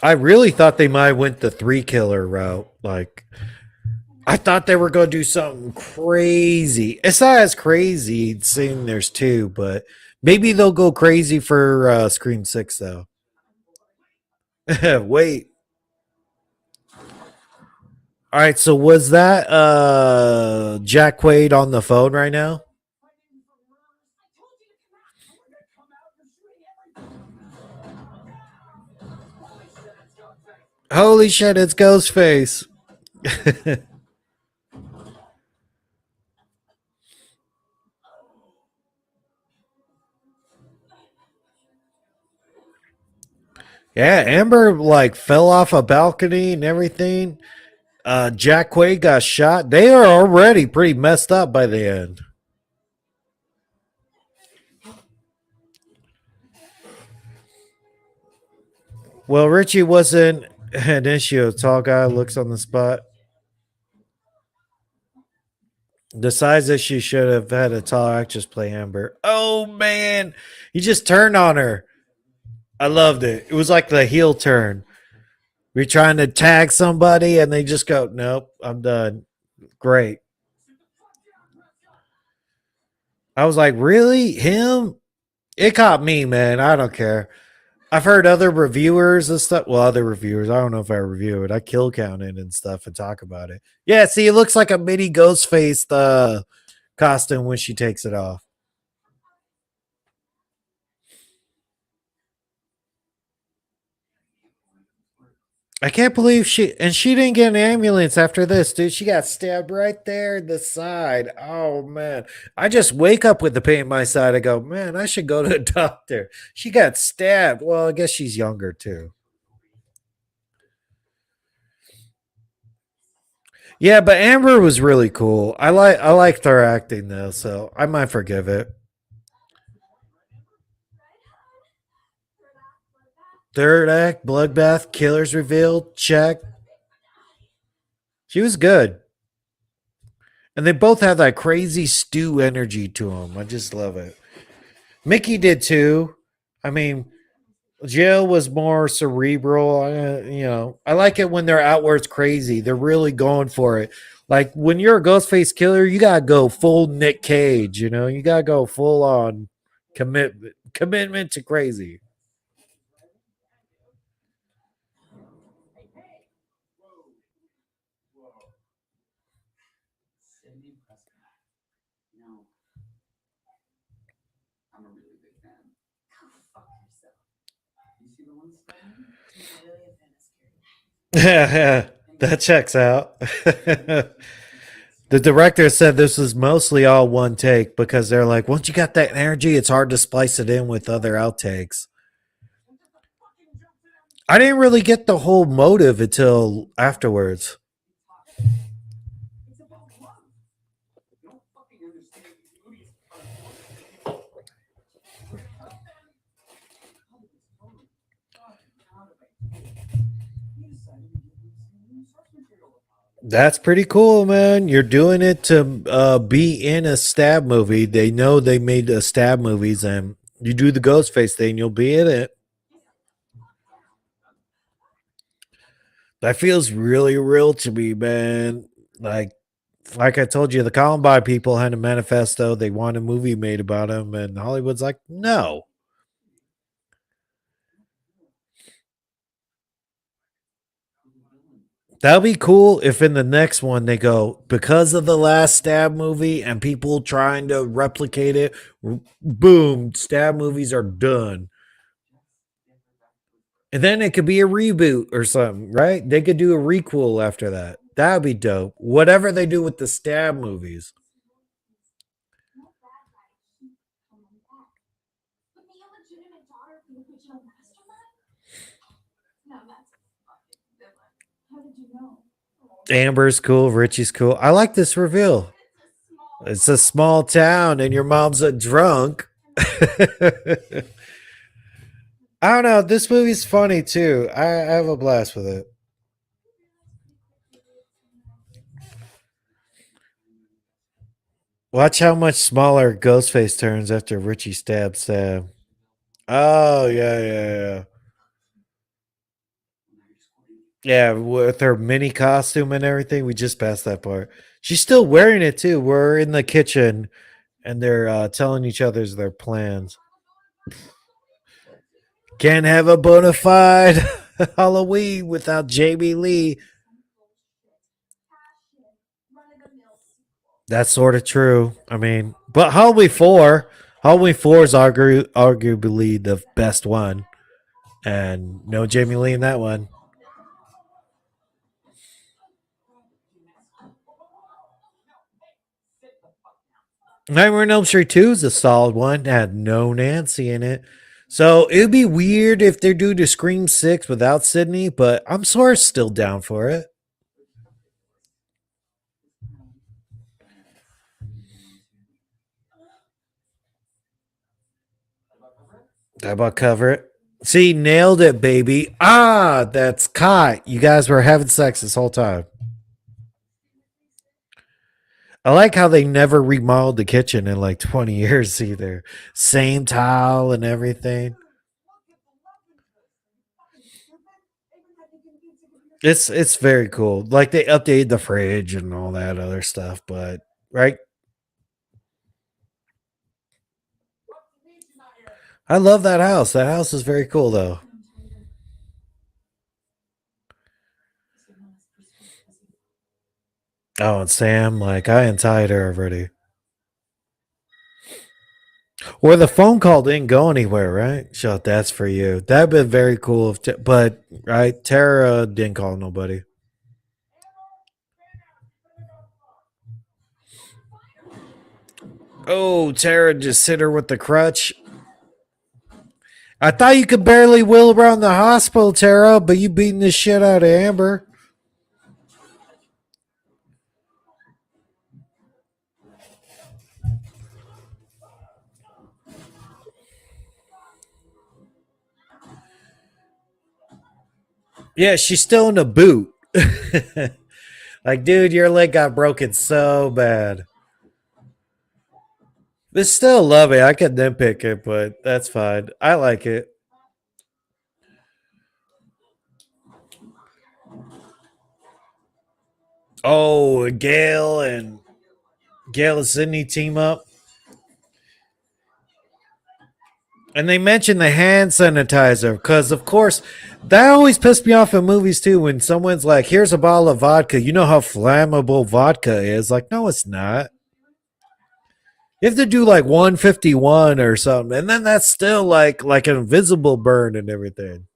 I really thought they might have went the 3-killer route. Like, I thought they were going to do something crazy. It's not as crazy seeing there's 2, but maybe they'll go crazy for Scream 6, though. Wait. All right, so was that Jack Quaid on the phone right now? Holy shit, it's Ghostface. Yeah, Amber like fell off a balcony and everything. Jack Quaid got shot. They are already pretty messed up by the end. Well, Richie wasn't an issue. A tall guy looks on the spot. Decides that she should have had a tall actress play Amber. Oh man, he just turned on her. I loved it. It was like the heel turn. We're trying to tag somebody and they just go, nope, I'm done. Great. I was like, really? Him? It caught me, man. I don't care. I've heard other reviewers and stuff. Well, other reviewers. I don't know if I review it. I kill count it and stuff and talk about it. Yeah, see, it looks like a mini Ghostface costume when she takes it off. I can't believe she didn't get an ambulance after this, dude. She got stabbed right there in the side. Oh man. I just wake up with the pain in my side. I go, man, I should go to a doctor. She got stabbed. Well, I guess she's younger too. Yeah, but Amber was really cool. I liked her acting though, so I might forgive it. Third act, bloodbath, killers revealed, check. She was good. And they both have that crazy stew energy to them. I just love it. Mickey did too. I mean, Jill was more cerebral. I like it when they're outwards crazy. They're really going for it. Like when you're a Ghostface killer, you gotta go full Nick Cage. You gotta go full on commitment to crazy. No. I'm a really big fan. Go fuck yourself. You see the one Spider-Man? I'm really a fan of scary. Yeah, that checks out. The director said this was mostly all one take because they're like, once you got that energy, it's hard to splice it in with other outtakes. I didn't really get the whole motive until afterwards. It's about love. You don't fucking understand. These movies are That's pretty cool, man. You're doing it to be in a stab movie. They know they made stab movies, and you do the Ghostface thing, you'll be in it. That feels really real to me, man. Like I told you, the Columbine people had a manifesto. They want a movie made about them, and Hollywood's like, no. That'll be cool if in the next one they go, because of the last stab movie and people trying to replicate it, boom, stab movies are done. And then it could be a reboot or something, right? They could do a requel after that. That'd be dope. Whatever they do with the stab movies. No bad guy keep coming back. But the illegitimate daughter of the original mastermind? No, that's a fucking villain. How did you know? Amber's cool. Richie's cool. I like this reveal. It's a small town and your mom's a drunk. I don't know. This movie's funny too. I have a blast with it. Watch how much smaller Ghostface turns after Richie stabs Sam. Oh, yeah. Yeah, with her mini costume and everything. We just passed that part. She's still wearing it too. We're in the kitchen and they're telling each other their plans. Can't have a bona fide Halloween without Jamie Lee. That's sort of true. I mean, but Halloween 4 is arguably the best one. And no Jamie Lee in that one. Nightmare on Elm Street 2 is a solid one. It had no Nancy in it. So it'd be weird if they're doing a Scream 6 without Sydney, but I'm sort of still down for it. How about cover it? See, nailed it, baby. Ah, that's Kai. You guys were having sex this whole time. I like how they never remodeled the kitchen in like 20 years either. Same tile and everything. It's very cool. Like they updated the fridge and all that other stuff, but right? I love that house. That house is very cool though. Oh, and Sam, like I untied her already. Or the phone call didn't go anywhere, right? Shut, that's for you. That'd been very cool. But right, Tara didn't call nobody. Oh, Tara just hit her with the crutch. I thought you could barely wheel around the hospital, Tara, but you beating the shit out of Amber. Yeah, she's still in the boot. Like, dude, your leg got broken so bad. But still love it. I could nitpick it, but that's fine. I like it. Oh, Gail and Sydney team up. And they mentioned the hand sanitizer because, of course, that always pissed me off in movies too. When someone's like, "Here's a bottle of vodka," you know how flammable vodka is. Like, no, it's not. You have to do like 151 or something, and then that's still like an invisible burn and everything.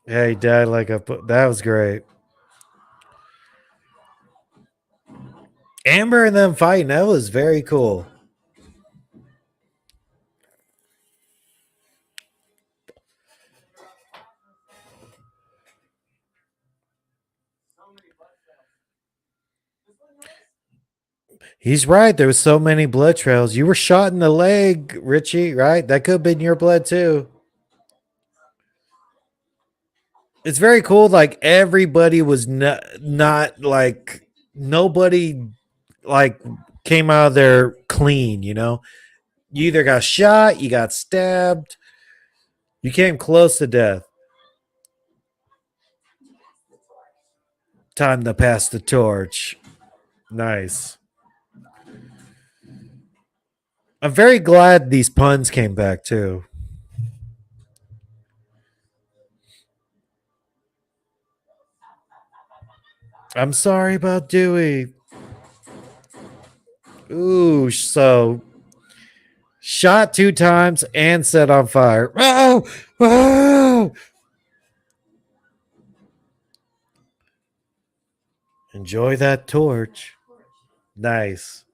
Yeah, he died like a. That was great. Amber and them fighting, that was very cool. He's right. There was so many blood trails. You were shot in the leg, Richie, right? That could have been your blood too. It's very cool. Like everybody was not like nobody like came out of there clean, you know? You either got shot, you got stabbed, you came close to death. Time to pass the torch. Nice. I'm very glad these puns came back too. I'm sorry about Dewey. Ooh, so shot 2 times and set on fire. Oh, oh. Enjoy that torch. Nice.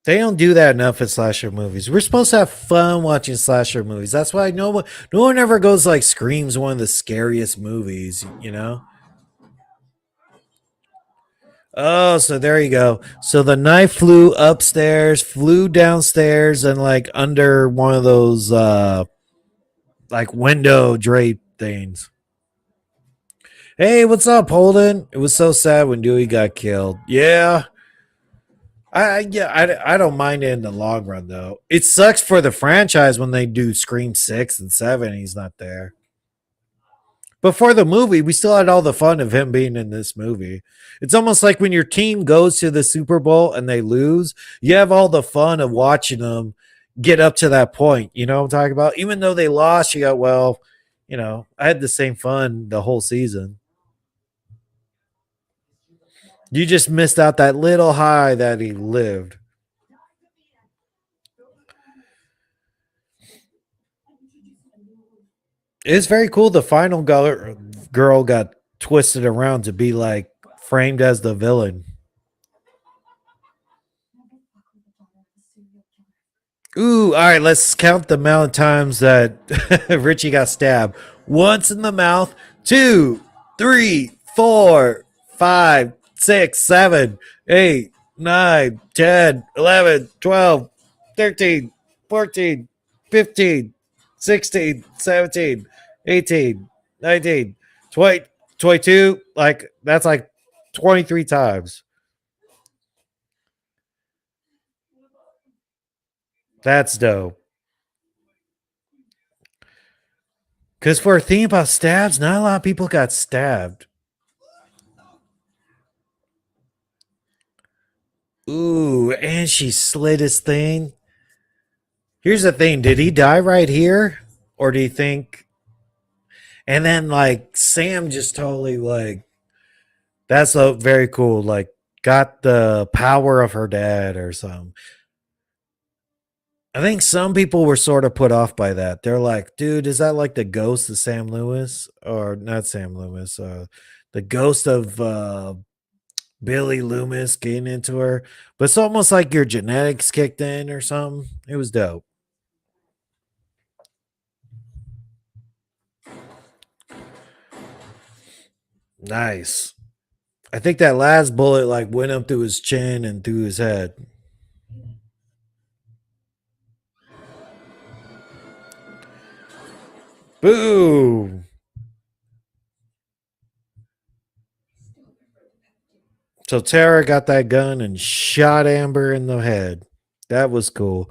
They don't do that enough in slasher movies. We're supposed to have fun watching slasher movies. That's why no one ever goes like Scream's one of the scariest movies, you know? Oh, so there you go. So the knife flew upstairs, flew downstairs, and like under one of those like window drape things. Hey, what's up, Holden? It was so sad when Dewey got killed. Yeah. I don't mind it in the long run though. It sucks for the franchise when they do Scream 6 and 7 and he's not there. But for the movie, we still had all the fun of him being in this movie. It's almost like when your team goes to the Super Bowl and they lose, you have all the fun of watching them get up to that point. You know what I'm talking about? Even though they lost, you got, well, you know, I had the same fun the whole season. You just missed out that little high that he lived. It's very cool. The final girl got twisted around to be like framed as the villain. Ooh, all right, let's count the amount of times that Richie got stabbed. Once in the mouth, 2, 3, 4, 5, 6, 7, 8, 9, 10, 11, 12, 13, 14, 15, 16, 17, 18, 19, 20, 22. Like, that's like 23 times. That's dope. Because for a theme about stabs, not a lot of people got stabbed. Ooh, and she slit his thing. Here's the thing. Did he die right here? Or do you think... And then, like, Sam just totally, like... That's a very cool. Like, got the power of her dad or something. I think some people were sort of put off by that. They're like, dude, is that like the ghost of Sam Lewis? Or not Sam Lewis, the ghost of Billy Loomis getting into her. But it's almost like your genetics kicked in or something. It was dope. Nice. I think that last bullet like went up through his chin and through his head. Boom. So Tara got that gun and shot Amber in the head. That was cool.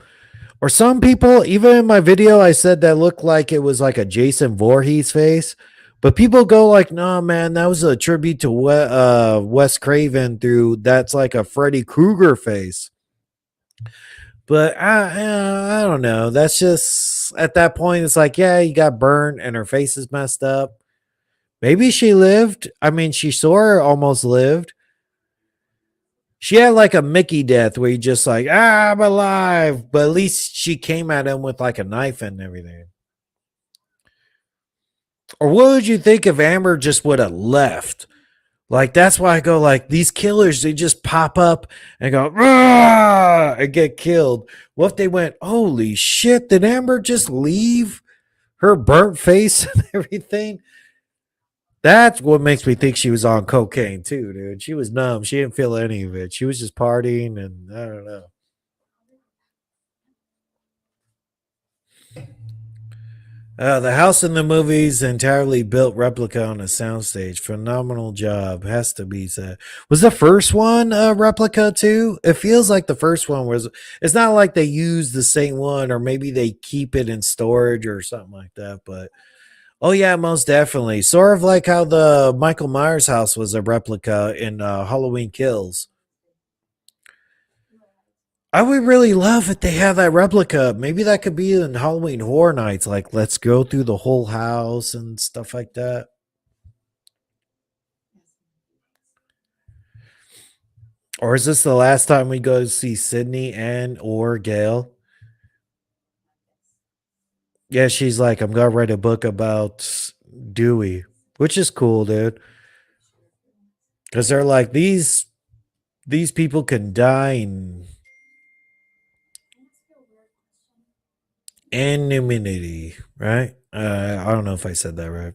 Or some people, even in my video, I said that looked like it was like a Jason Voorhees face. But people go like, "No, man, that was a tribute to Wes Craven through that's like a Freddy Krueger face." But I don't know. That's just at that point, it's like, yeah, you got burnt and her face is messed up. Maybe she lived. I mean, she sort of almost lived. She had like a Mickey death where you just like, I'm alive. But at least she came at him with like a knife and everything. Or what would you think if Amber just would have left? Like, that's why I go like, these killers, they just pop up and go, "Rah!" and get killed. What if they went, holy shit, did Amber just leave her burnt face and everything? That's what makes me think she was on cocaine too, dude. She was numb. She didn't feel any of it. She was just partying and I don't know. The house in the movie's entirely built replica on a soundstage. Phenomenal job, has to be said. Was the first one a replica too? It feels like the first one was. It's not like they use the same one, or maybe they keep it in storage or something like that. But oh yeah, most definitely. Sort of like how the Michael Myers house was a replica in Halloween Kills. I would really love if they have that replica. Maybe that could be in Halloween Horror Nights. Like, let's go through the whole house and stuff like that. Or is this the last time we go to see Sydney and or Gail? Yeah, she's like, I'm gonna write a book about Dewey, which is cool, dude. Because they're like these people can die in anonymity, right? I don't know if I said that right.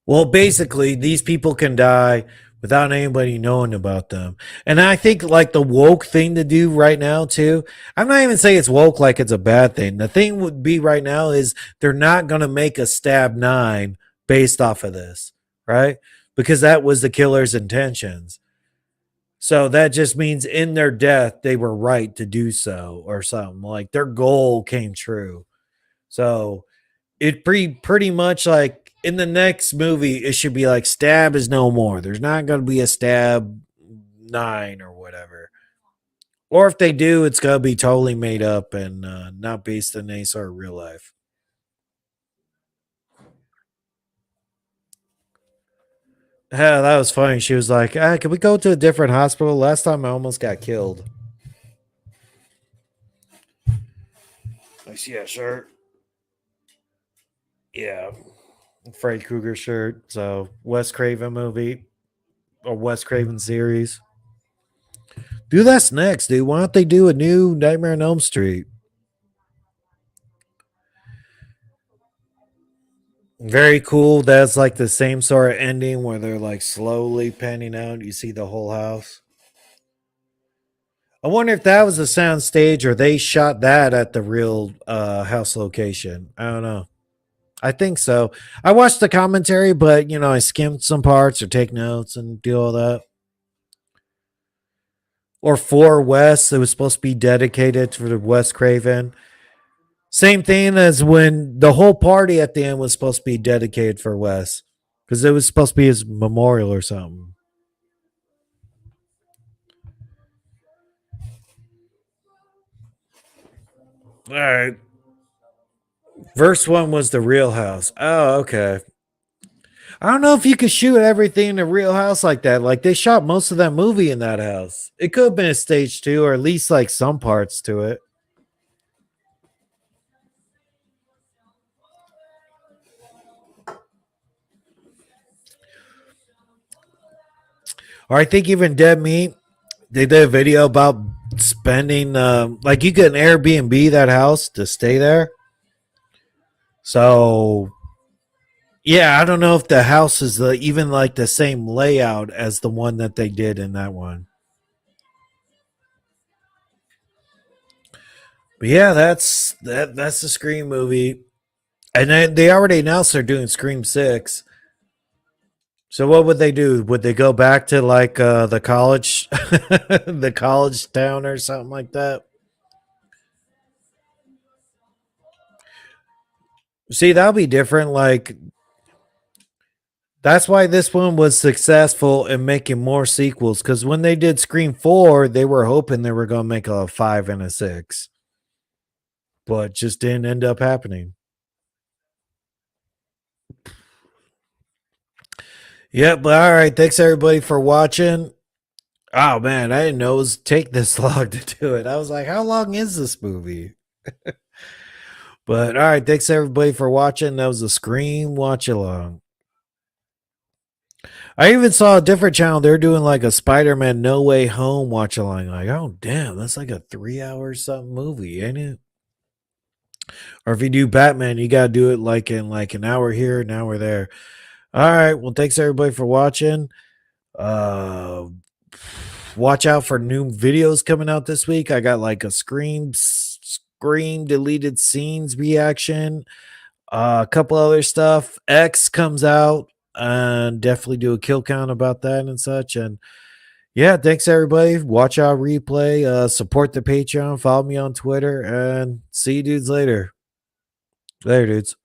Well, basically, these people can die without anybody knowing about them. And I think like the woke thing to do right now too. I'm not even saying it's woke like it's a bad thing. The thing would be right now is they're not going to make a stab 9 based off of this, right? Because that was the killer's intentions. So that just means in their death they were right to do so or something. Like their goal came true. So it pretty much like in the next movie, it should be like stab is no more. There's not going to be a stab 9 or whatever. Or if they do, it's going to be totally made up and not based in any sort of real life. Yeah, that was funny. She was like, can we go to a different hospital? Last time I almost got killed. Like, yeah, shirt. Yeah. Freddy Krueger shirt. So Wes Craven movie or Wes Craven series. Dude, that's next, dude. Why don't they do a new Nightmare on Elm Street? Very cool. That's like the same sort of ending where they're like slowly panning out. You see the whole house. I wonder if that was a sound stage or they shot that at the real house location. I don't know. I think so. I watched the commentary, but you know, I skimmed some parts or take notes and do all that. Or for Wes, it was supposed to be dedicated to Wes Craven. Same thing as when the whole party at the end was supposed to be dedicated for Wes, because it was supposed to be his memorial or something. All right. Verse 1 was the real house. Oh, okay. I don't know if you could shoot everything in a real house like that. Like they shot most of that movie in that house. It could have been a stage 2 or at least like some parts to it. Or I think even Dead Meat, they did a video about spending like you could Airbnb that house to stay there. So yeah, I don't know if the house is even like the same layout as the one that they did in that one. But yeah, that's the Scream movie. And then they already announced they're doing Scream 6. So what would they do? Would they go back to like the college the college town or something like that? See, that'll be different. Like That's why this one was successful in making more sequels. Because when they did Scream 4, they were hoping they were going to make a 5 and a 6. But just didn't end up happening. Yeah, but all right. Thanks everybody for watching. Oh man, I didn't know it was take this long to do it. I was like, how long is this movie? But all right, thanks everybody for watching. That was a Scream watch along. I even saw a different channel. They're doing like a Spider-Man No Way Home watch along. Like, oh damn, that's like a 3-hour something movie, ain't it? Or if you do Batman, you gotta do it like in like an hour here, an hour there. All right. Well, thanks everybody for watching. Watch out for new videos coming out this week. I got like a Scream deleted scenes reaction, a couple other stuff. X comes out, and definitely do a kill count about that and such. And yeah, thanks everybody. Watch our replay. Support the Patreon. Follow me on Twitter, and see you dudes later. Later, dudes.